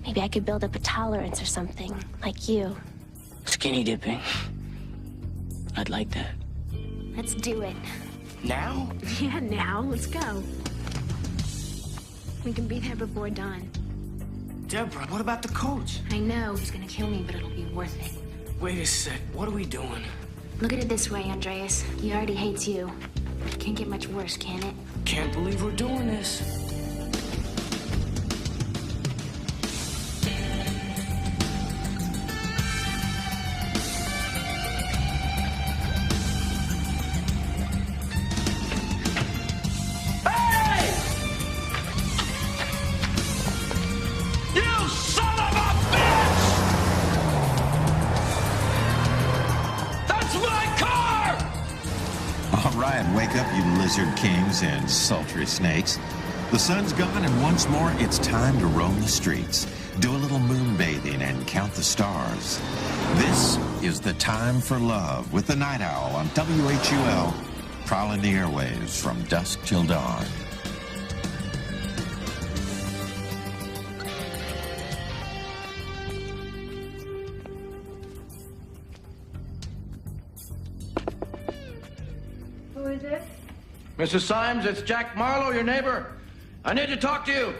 Maybe I could build up a tolerance or something, like you. Skinny dipping. I'd like that. Let's do it. Now? Yeah, now. Let's go. We can be there before dawn. Deborah, what about the coach? I know he's gonna kill me, but it'll be worth it. Wait a sec. What are we doing? Look at it this way, Andreas. He already hates you. Can't get much worse, can it? Can't believe we're doing this. Wake up, you lizard kings and sultry snakes. The sun's gone, and once more, it's time to roam the streets. Do a little moonbathing and count the stars. This is the time for love with the Night Owl on WHUL, prowling the airwaves from dusk till dawn. Who is it? Mrs. Symes, it's Jack Marlowe, your neighbor. I need to talk to you.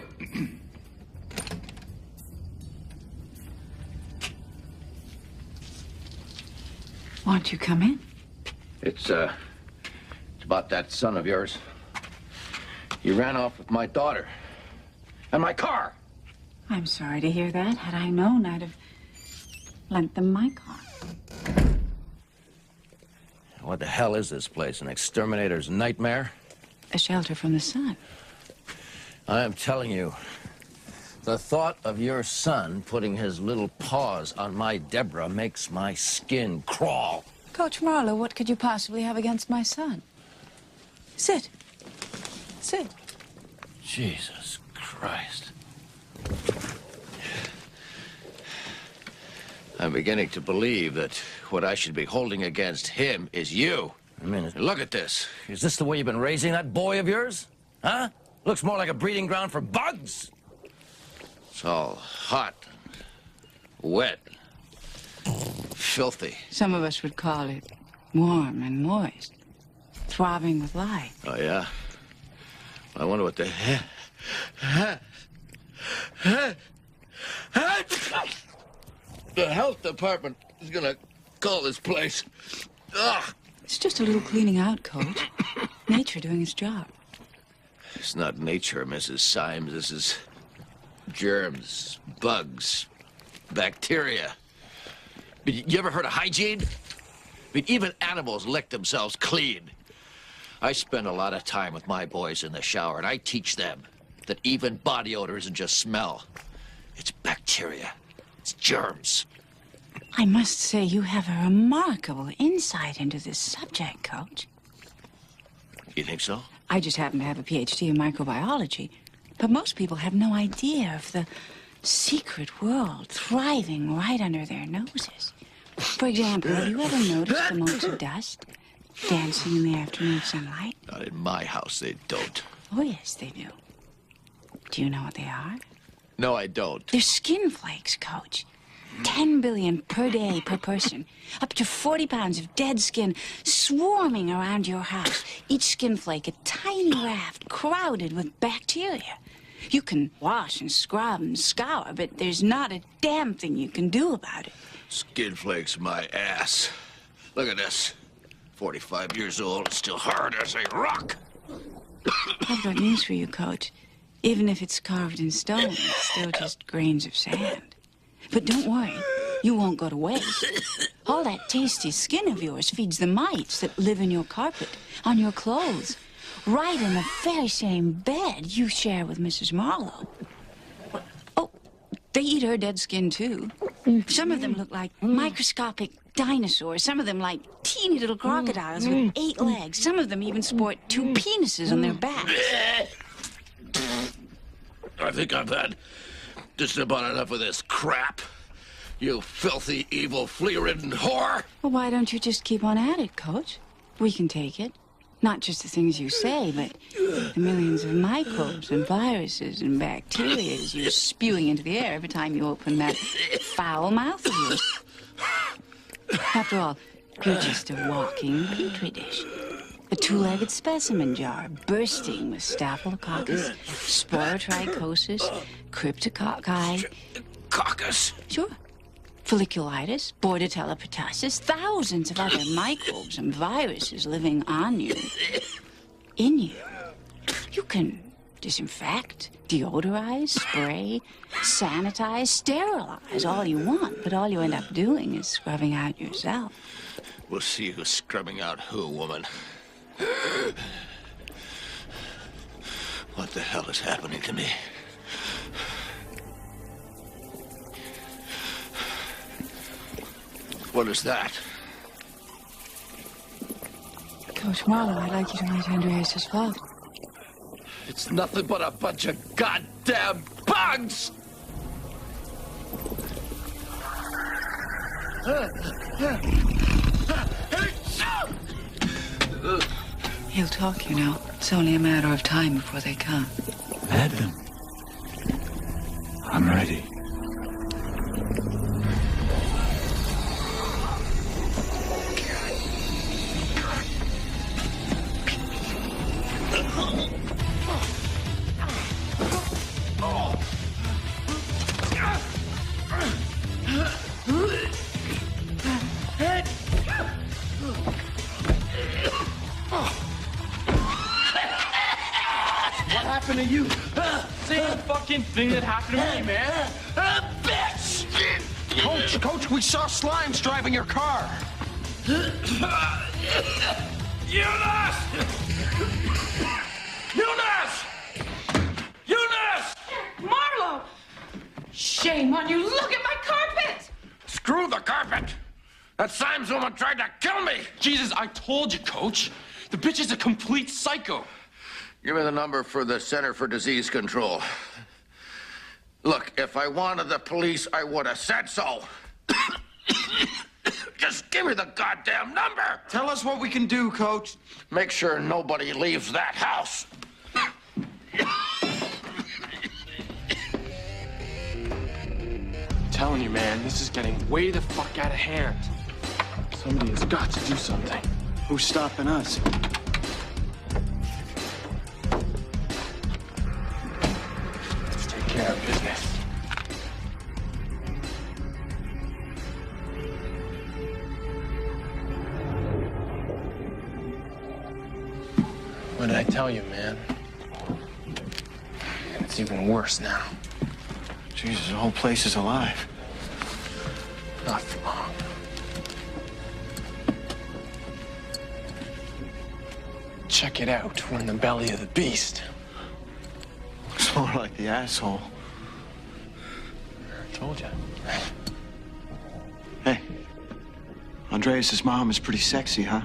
Won't you come in? It's about that son of yours. He ran off with my daughter. And my car. I'm sorry to hear that. Had I known, I'd have lent them my car. What the hell is this place? An exterminator's nightmare? A shelter from the sun. I am telling you, the thought of your son putting his little paws on my Deborah makes my skin crawl. Coach Marlowe, what could you possibly have against my son? Sit. Sit. Jesus Christ. I'm beginning to believe that what I should be holding against him is you. I mean, look at this. Is this the way you've been raising that boy of yours? Huh? Looks more like a breeding ground for bugs. It's all hot, wet, filthy. Some of us would call it warm and moist, throbbing with life. Oh, yeah? I wonder what the health department is gonna call this place. Ugh. It's just a little cleaning out, Coach. Nature doing its job. It's not nature, Mrs. Symes. This is germs, bugs, bacteria. You ever heard of hygiene? I mean, even animals lick themselves clean. I spend a lot of time with my boys in the shower, and I teach them that even body odor isn't just smell. It's bacteria. It's germs. I must say you have a remarkable insight into this subject, Coach. You think so? I just happen to have a PhD in microbiology, but most people have no idea of the secret world thriving right under their noses. For example, have you ever noticed the motes of dust dancing in the afternoon sunlight? Not in my house, they don't. Oh, yes, they do. Do you know what they are? No, I don't. They're skin flakes, Coach. 10 billion per day per person. Up to 40 pounds of dead skin swarming around your house. Each skin flake a tiny raft crowded with bacteria. You can wash and scrub and scour, but there's not a damn thing you can do about it. Skin flakes my ass. Look at this. 45 years old and still hard as a rock. I've got news for you, Coach. Even if it's carved in stone, it's still just grains of sand. But don't worry, you won't go to waste. All that tasty skin of yours feeds the mites that live in your carpet, on your clothes, right in the very same bed you share with Mrs. Marlowe. Oh, they eat her dead skin, too. Some of them look like microscopic dinosaurs. Some of them like teeny little crocodiles with 8 legs. Some of them even sport 2 penises on their backs. I think I've had just about enough of this crap. You filthy, evil, flea-ridden whore. Well, why don't you just keep on at it, Coach? We can take it. Not just the things you say, but the millions of microbes and viruses and bacteria you're spewing into the air every time you open that foul mouth of yours. After all, you're just a walking petri dish. A 2-legged specimen jar bursting with staphylococcus, sporotrichosis, cryptococci. Coccus? Sure. Folliculitis, bordetella pertussis, thousands of other microbes and viruses living on you, in you. You can disinfect, deodorize, spray, sanitize, sterilize all you want, but all you end up doing is scrubbing out yourself. We'll see who's scrubbing out who, woman. What the hell is happening to me? What is that? Coach Marlowe, I'd like you to meet Andreas' father. It's nothing but a bunch of goddamn bugs! He'll talk, you know. It's only a matter of time before they come. Let them. I'm ready. What happened to you? Same fucking thing that happened to me, man. Bitch! Coach, we saw slimes driving your car. Eunice! Eunice! Eunice! Shame on you. Look at my carpet! Screw the carpet! That Symes woman tried to kill me! Jesus, I told you, Coach. The bitch is a complete psycho. Give me the number for the Center for Disease Control. Look, if I wanted the police, I would have said so. Just give me the goddamn number! Tell us what we can do, Coach. Make sure nobody leaves that house. I'm telling you, man, this is getting way the fuck out of hand. Somebody has got to do something. Who's stopping us? Let's take care of business. What did I tell you, man? And it's even worse now. Jesus, the whole place is alive. Not for long. Check it out. We're in the belly of the beast. Looks more like the asshole. I told you. Hey, Andreas' mom is pretty sexy, huh?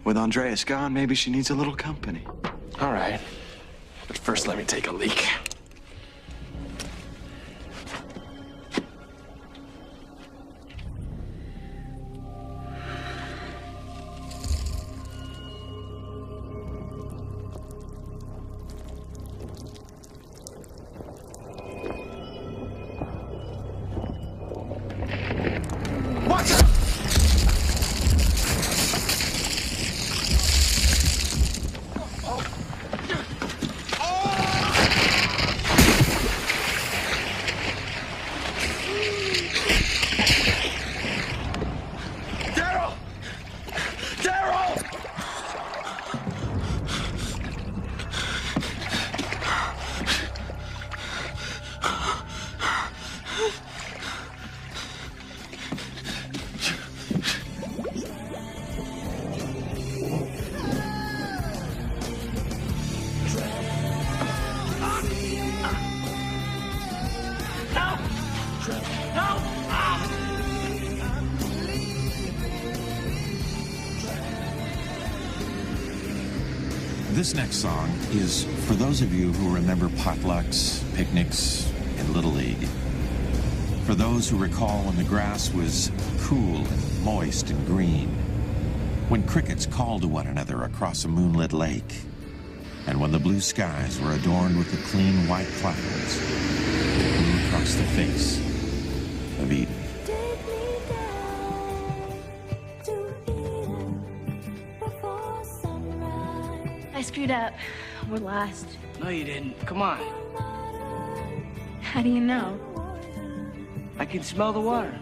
With Andreas gone, maybe she needs a little company. All right. But first, let me take a leak. This next song is for those of you who remember potlucks, picnics, and Little League. For those who recall when the grass was cool and moist and green. When crickets called to one another across a moonlit lake. And when the blue skies were adorned with the clean white clouds that blew across the face of Eden. I screwed up. We're lost. No, you didn't. Come on. How do you know? I can smell the water.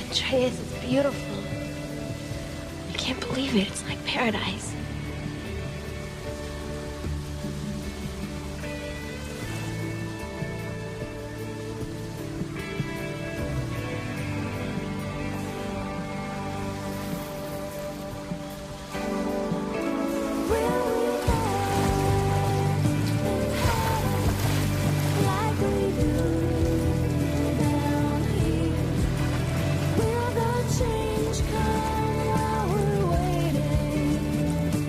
Andreas, it's beautiful. I can't believe it. It's like paradise. Will the change come while we're waiting?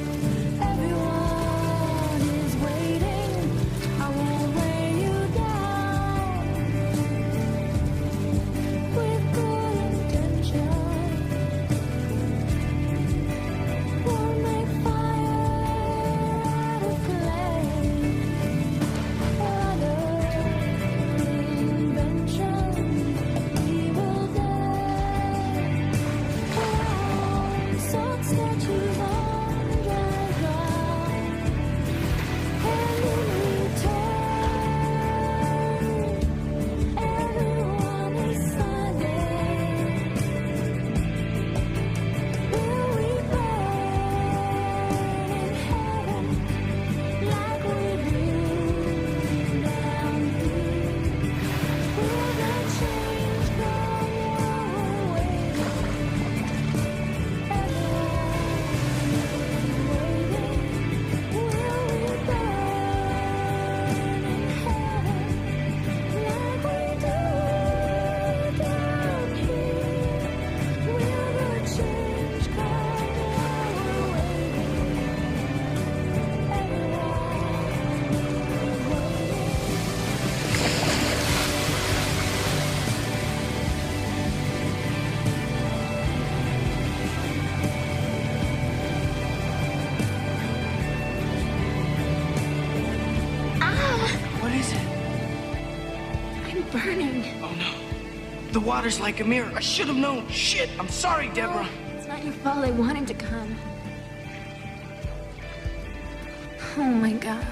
What is it? I'm burning. Oh, no. The water's like a mirror. I should have known. Shit, I'm sorry, Deborah. It's not your fault. I wanted to come. Oh, my God.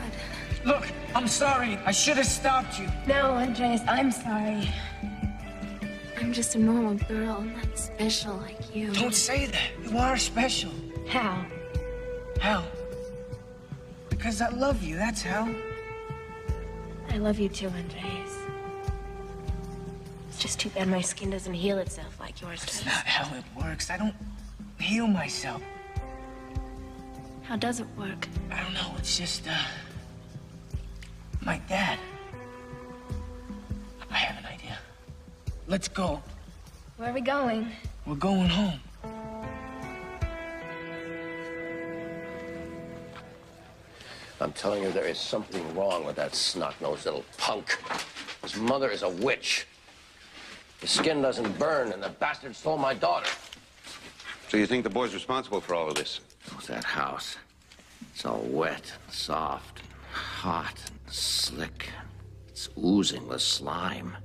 Look, I'm sorry. I should have stopped you. No, Andreas, I'm sorry. I'm just a normal girl, not special like you. Don't say that. You are special. How? How? Because I love you, that's how. I love you too, Andreas. It's just too bad my skin doesn't heal itself like yours does. That's not how it works. I don't heal myself. How does it work? I don't know. It's just, my dad. I have an idea. Let's go. Where are we going? We're going home. I'm telling you, there is something wrong with that snot-nosed little punk. His mother is a witch. His skin doesn't burn, and the bastard stole my daughter. So you think the boy's responsible for all of this? Oh, that house. It's all wet, and soft, and hot, and slick. It's oozing with slime.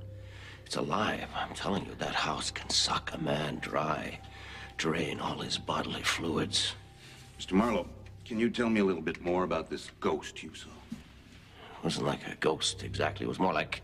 It's alive. I'm telling you, that house can suck a man dry, drain all his bodily fluids. Mr. Marlowe, can you tell me a little bit more about this ghost you saw? It wasn't like a ghost, exactly. It was more like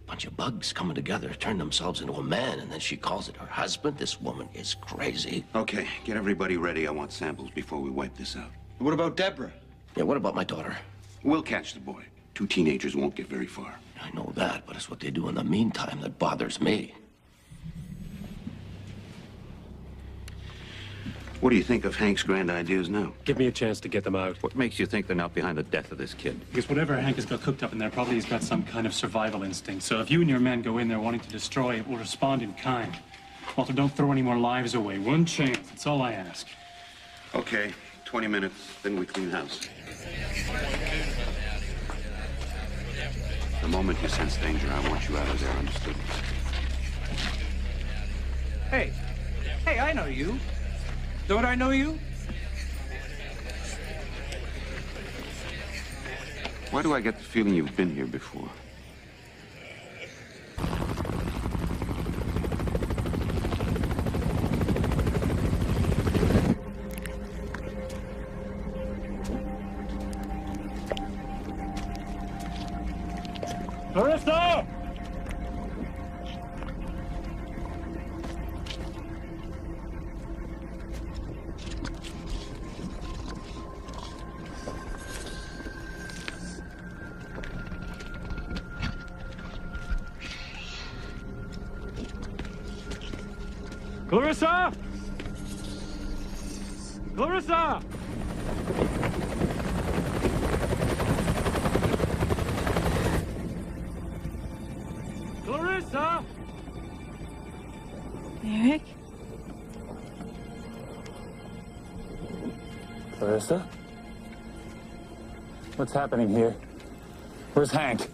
a bunch of bugs coming together, turned themselves into a man, and then she calls it her husband. This woman is crazy. Okay, get everybody ready. I want samples before we wipe this out. What about Deborah? Yeah, what about my daughter? We'll catch the boy. 2 teenagers won't get very far. I know that, but it's what they do in the meantime that bothers me. What do you think of Hank's grand ideas now? Give me a chance to get them out. What makes you think they're not behind the death of this kid? Because whatever Hank has got cooked up in there, probably he's got some kind of survival instinct. So if you and your men go in there wanting to destroy it, we'll respond in kind. Walter, don't throw any more lives away. One chance, that's all I ask. Okay, 20 minutes, then we clean house. The moment you sense danger, I want you out of there, understood? Hey, I know you. Don't I know you? Why do I get the feeling you've been here before? Clarissa! Clarissa! Clarissa! Clarissa! Eric? Clarissa? What's happening here? Where's Hank?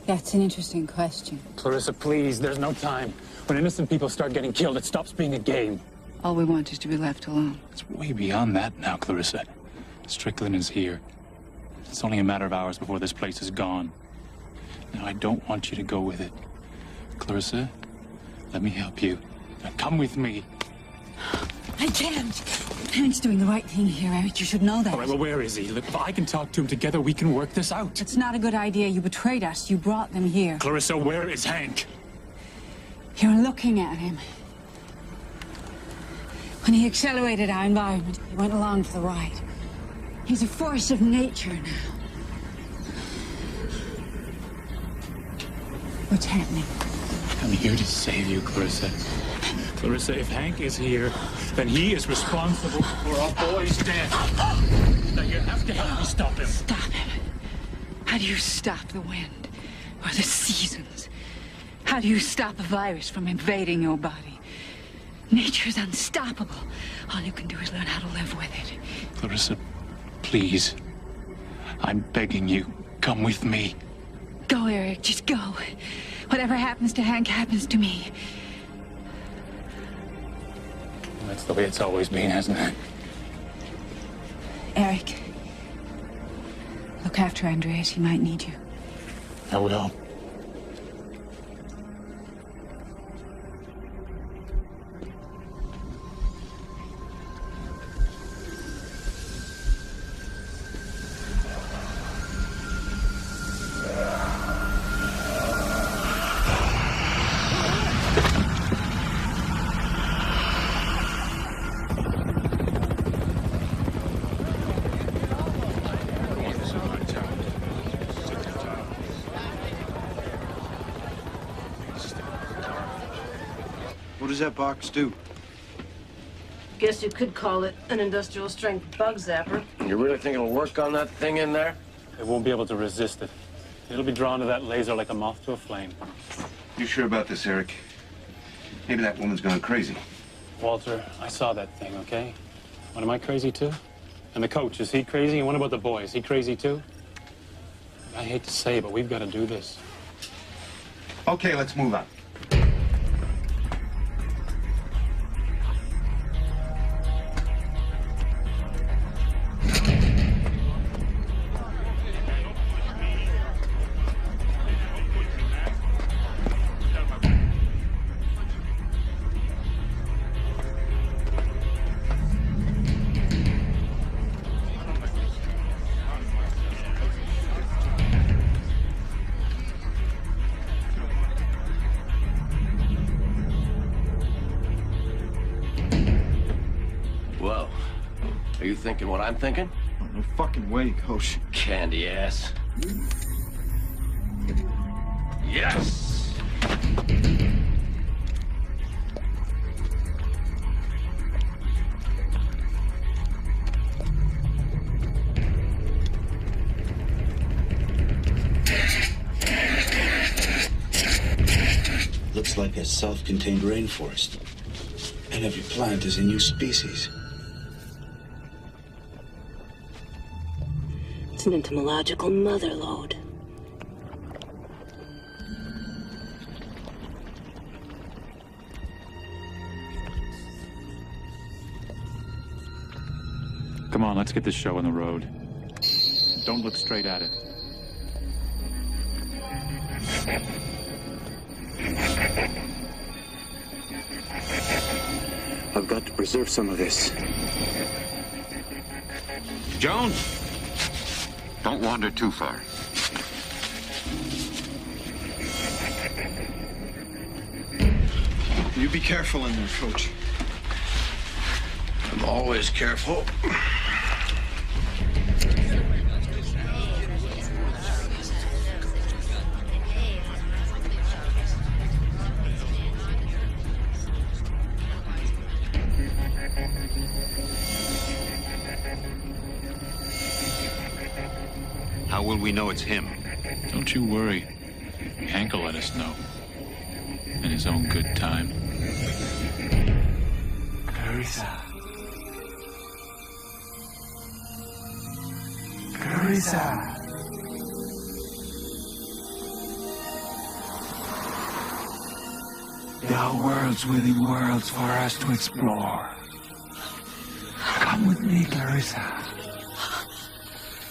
That's an interesting question. Clarissa, please, there's no time. When innocent people start getting killed, it stops being a game. All we want is to be left alone. It's way beyond that now, Clarissa. Strickland is here. It's only a matter of hours before this place is gone. Now, I don't want you to go with it. Clarissa, let me help you. Now, come with me. I can't. Hank's doing the right thing here, Eric. You should know that. All right, well, where is he? Look, if I can talk to him together, we can work this out. It's not a good idea. You betrayed us. You brought them here. Clarissa, where is Hank? You're looking at him. When he accelerated our environment, he went along for the ride. He's a force of nature now. What's happening? I'm here to save you, Clarissa. Clarissa, if Hank is here, then he is responsible for our boy's death. Now you have to help me stop him. Stop him. How do you stop the wind or the seasons? How do you stop a virus from invading your body? Nature's unstoppable. All you can do is learn how to live with it. Clarissa, please. I'm begging you. Come with me. Go, Eric. Just go. Whatever happens to Hank happens to me. That's the way it's always been, hasn't it? Eric, look after Andreas. He might need you. I will. What does that box do? Guess you could call it an industrial strength bug zapper. You really think it'll work on that thing in there? It won't be able to resist it. It'll be drawn to that laser like a moth to a flame. You sure about this, Eric? Maybe that woman's gone crazy. Walter, I saw that thing, okay? What, am I crazy too? And the coach, is he crazy? And what about the boy? Is he crazy too? I hate to say it, but we've got to do this. Okay, let's move on. Whoa. Are you thinking what I'm thinking? Oh, no fucking way, Coach. Candy ass. Yes! Looks like a self-contained rainforest. And every plant is a new species. It's an entomological motherlode. Come on, let's get this show on the road. Don't look straight at it. I've got to preserve some of this. Jones, don't wander too far. You be careful in there, Coach. I'm always careful. How will we know it's him? Don't you worry. Hank will let us know. In his own good time. Clarissa. Clarissa. There are worlds within worlds for us to explore. Come with me, Clarissa.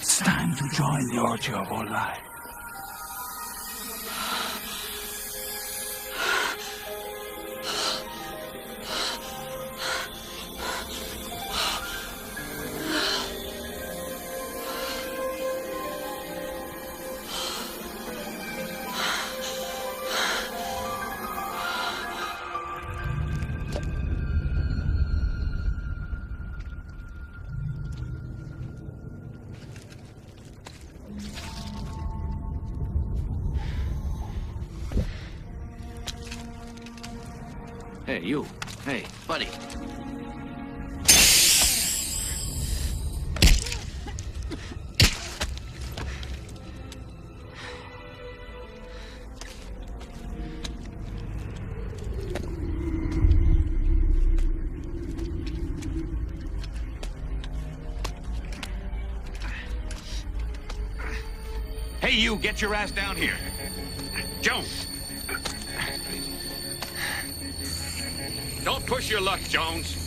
It's time to join the orgy of all life. Hey, you. Hey, buddy. Hey, you, get your ass down here. Jones. Don't push your luck, Jones.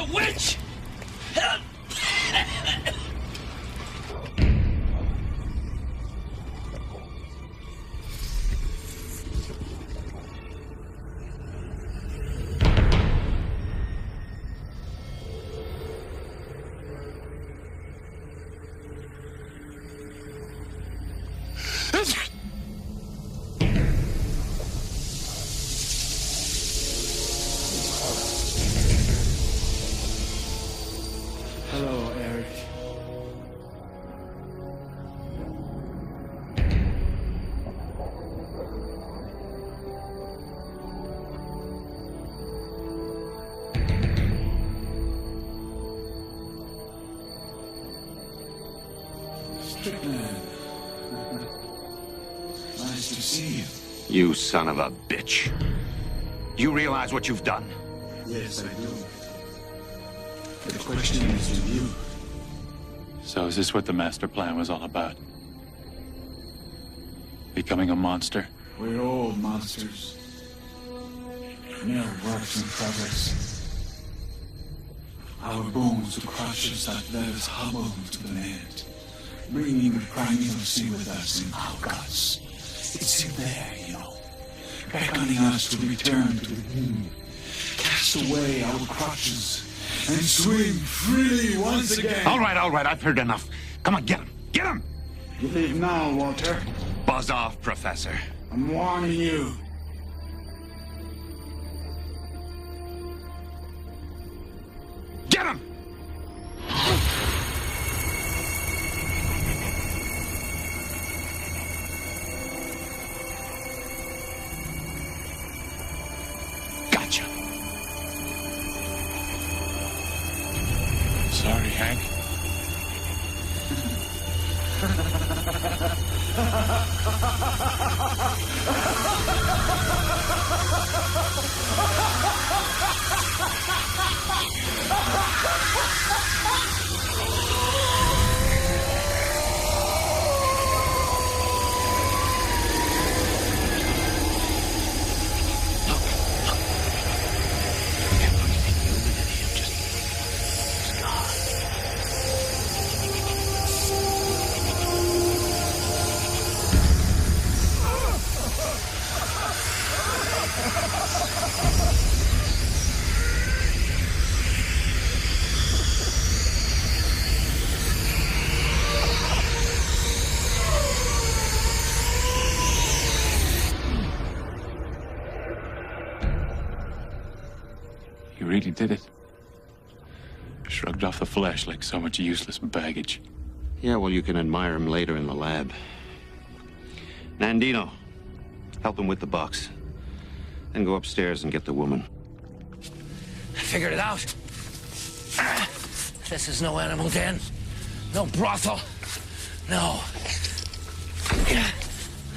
a witch! Hello, Eric. Nice to see you. You son of a bitch. You realize what you've done? Yes, I do. The question is to you. So is this what the master plan was all about? Becoming a monster? We're all monsters. Mere works in progress. Our bones to crushes that let us hobble to the land, bringing the primacy with us in our guts. It's in there, you know, beckoning us to return to the womb, cast away our crutches, and swim freely once again. All right, I've heard enough. Come on, get him! Get him! You leave now, Walter. Buzz off, Professor. I'm warning you. Get him! Gotcha. Sorry, Hank. You really did it. Shrugged off the flesh like so much useless baggage. Yeah, well, you can admire him later in the lab. Nandino, help him with the box. Then go upstairs and get the woman. I figured it out. This is no animal den. No brothel. No.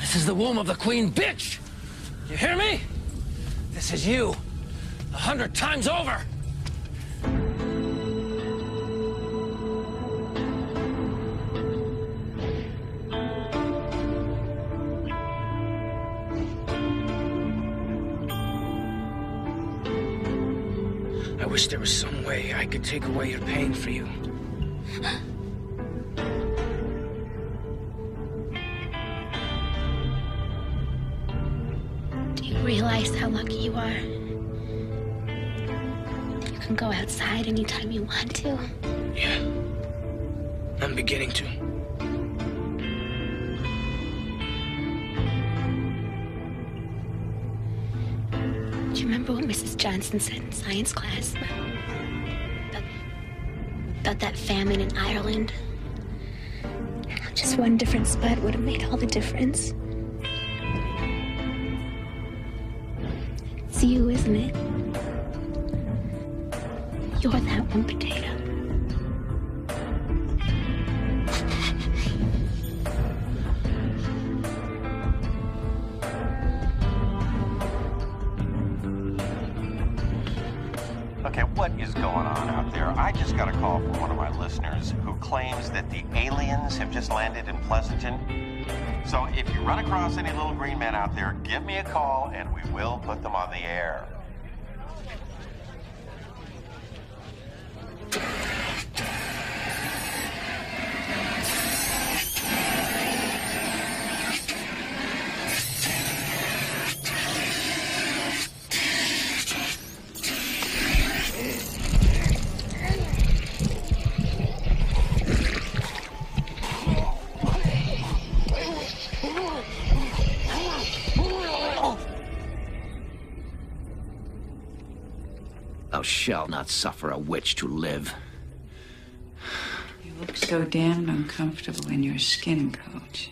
This is the womb of the queen bitch. You hear me? This is you. 100 times over. I wish there was some way I could take away your pain for you. Do you realize how lucky you are? You can go outside anytime you want to. Yeah. I'm beginning to. Do you remember what Mrs. Johnson said in science class? About that famine in Ireland? Just one different spud would have made all the difference. It's you, isn't it? You're that one potato. Okay, what is going on out there? I just got a call from one of my listeners who claims that the aliens have just landed in Pleasanton. So if you run across any little green men out there, give me a call and we will put them on the air. Thou shalt not suffer a witch to live. You look so damned uncomfortable in your skin, Coach.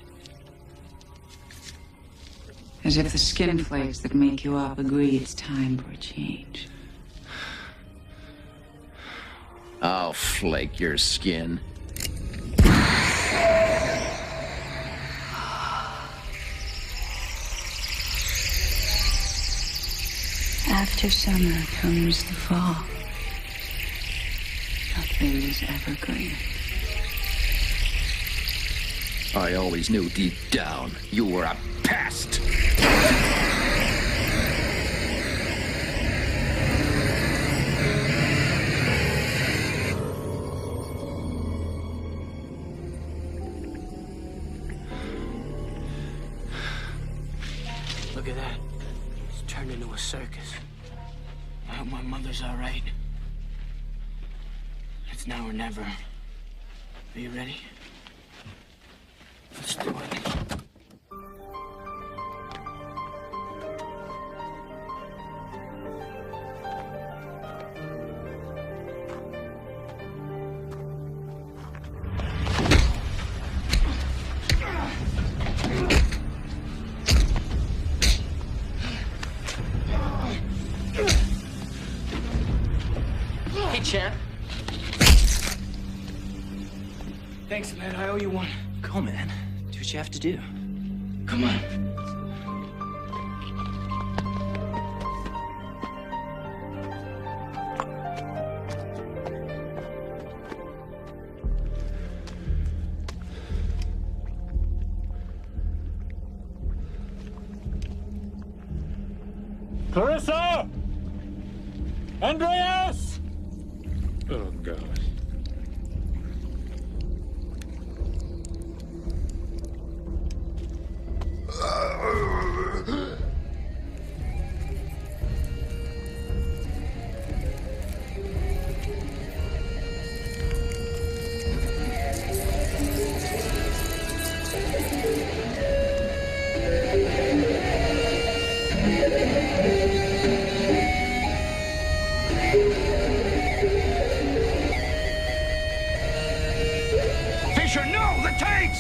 As if the skin flakes that make you up agree it's time for a change. I'll flake your skin. After summer comes the fall. Nothing is ever green. I always knew deep down you were a pest. Look at that. It's turned into a circus. I hope my mother's all right. It's now or never. Are you ready? Let's do it. Hey, champ. Thanks, man. I owe you one. Go, man. Do what you have to do. Come on. Clarissa! Andreas! Oh, God. Fisher, no! The tanks!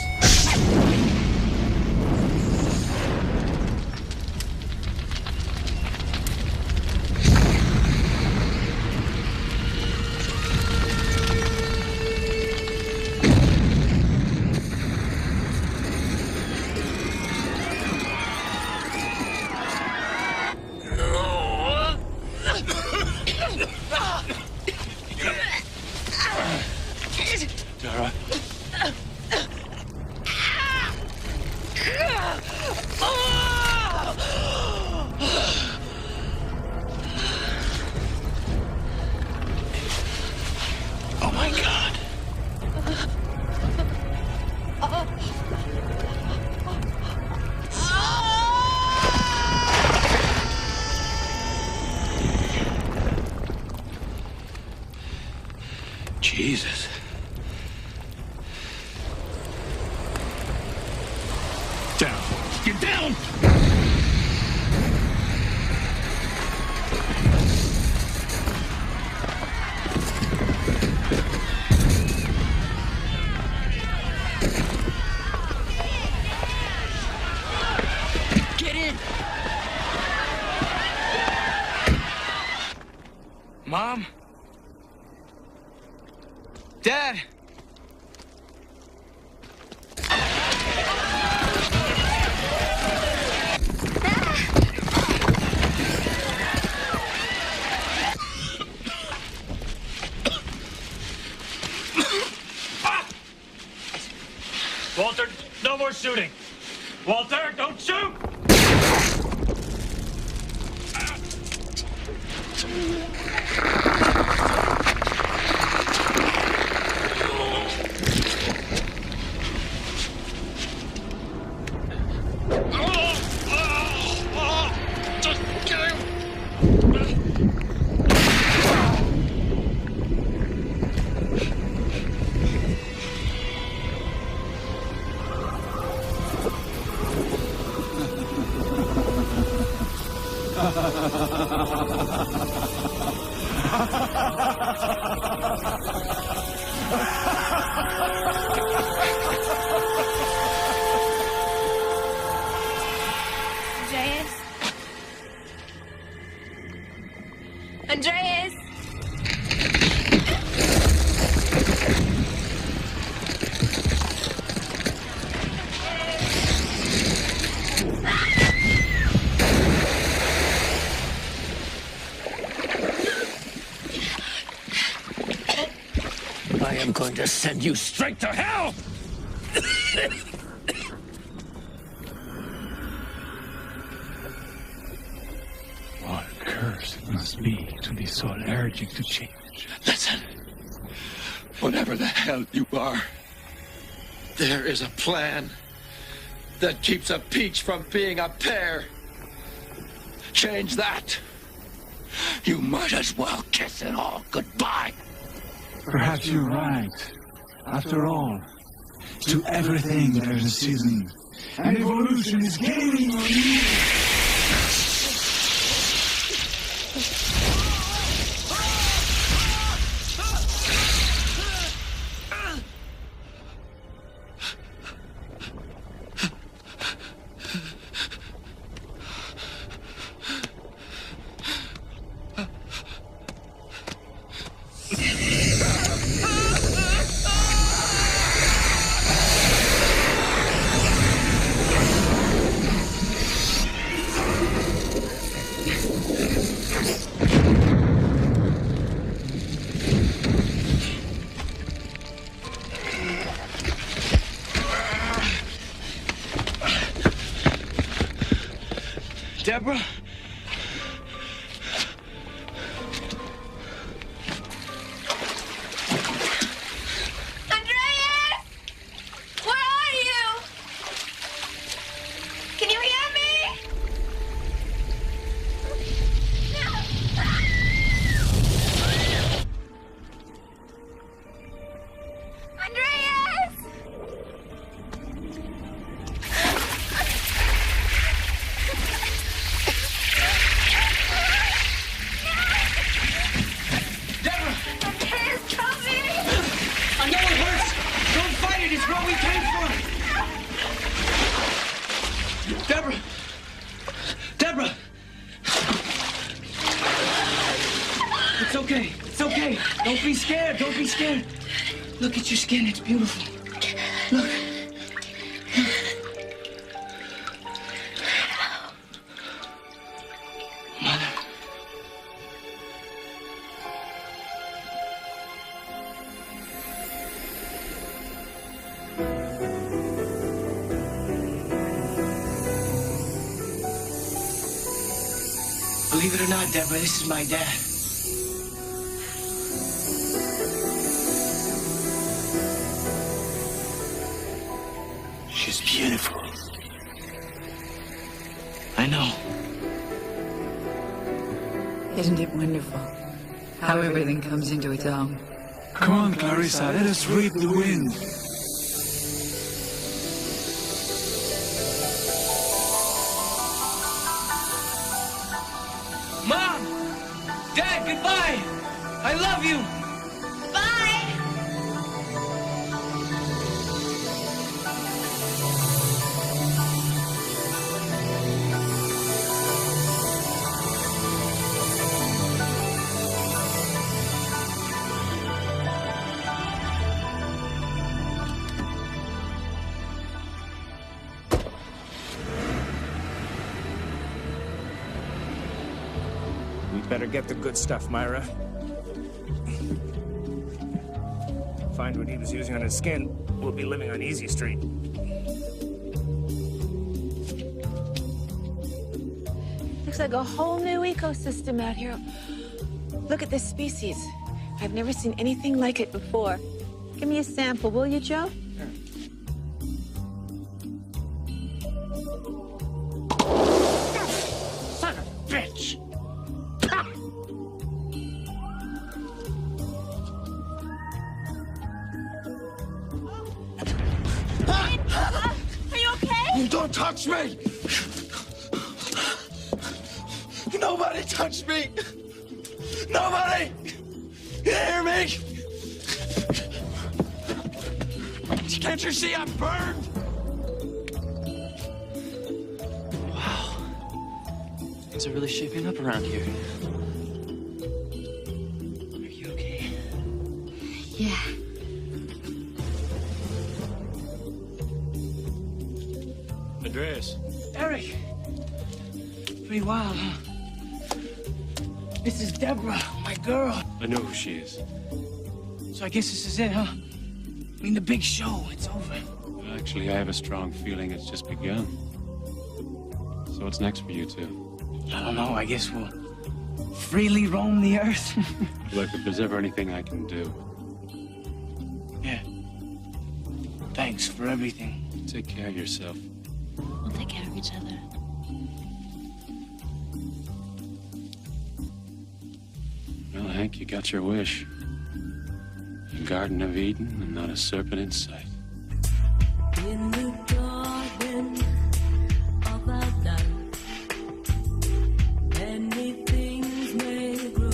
Dara. Oh my God. Jesus. Down. Get down! Get in! Mom? Dad? Walter, no more shooting. Walter, don't shoot! Just kill him! Andreas! I am going to send you straight to hell! What a curse it must be to be so allergic to change. Listen, whatever the hell you are, there is a plan that keeps a peach from being a pear. Change that. You might as well kiss it all goodbye. Perhaps you're right. After all, to everything there's a season, and evolution is gaining on you. Deborah? Andreas! Where are you? Can you hear me? Andreas! Deborah! Deborah! It's okay. It's okay. Don't be scared. Don't be scared. Look at your skin. It's beautiful. Look. Mother. Believe it or not, Deborah, this is my dad. She's beautiful. I know. Isn't it wonderful how everything comes into its own? Come on, Clarissa, let us read the wind. Mom! Dad, goodbye! I love you! Bye! We'd better get the good stuff, Myra. Find what he was using on his skin, we'll be living on Easy Street. Looks like a whole new ecosystem out here. Look at this species. I've never seen anything like it before. Give me a sample, will you, Joe? Son of a bitch! Are you okay? You don't touch me! Nobody touch me! Nobody! You hear me? Can't you see I'm burned? Wow. Things are really shaping up around here. Yeah. Andreas. Eric! Pretty wild, huh? This is Deborah, my girl. I know who she is. So I guess this is it, huh? I mean, the big show, it's over. Actually, I have a strong feeling it's just begun. So what's next for you two? I don't know, I guess we'll freely roam the earth. Look, if there's ever anything I can do. Yeah. Thanks for everything. Take care of yourself. We'll take care of each other. Well, Hank, you got your wish. A Garden of Eden and not a serpent in sight. In the garden of our life, many things may grow.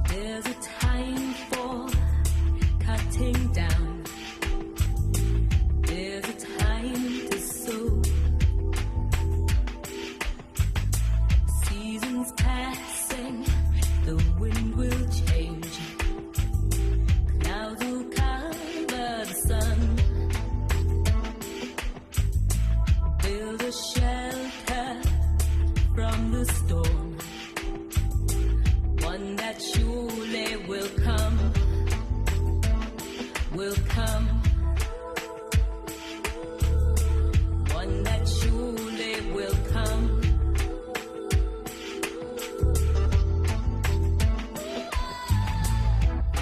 There's a time for cutting down. There's a time to sow. Seasons passing, the wind will change. Clouds will cover the sun. Build a shelter from the storm, one that surely will come, one that surely will come.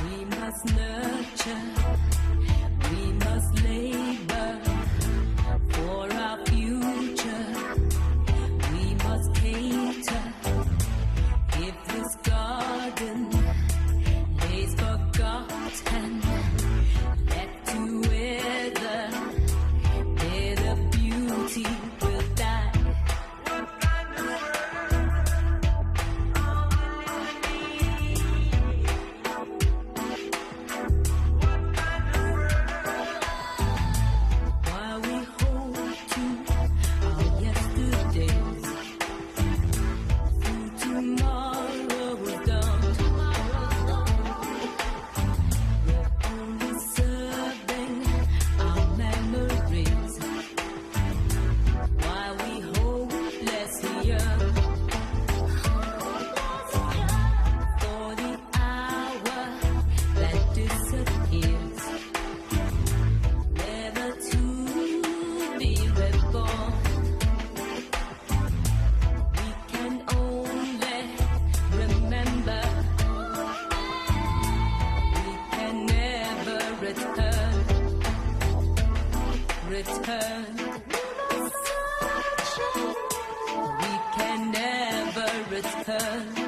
We must nurture, we must labor for our future. We must cater. If this garden lays forgotten, left to wither, there the beauty will die. While we hold to our yesterdays, through tomorrow's dawn, we're only serving our memories. While we hopelessly yearn for the hour that disappears, never to be reborn. We can only remember. We can never return. We can never return.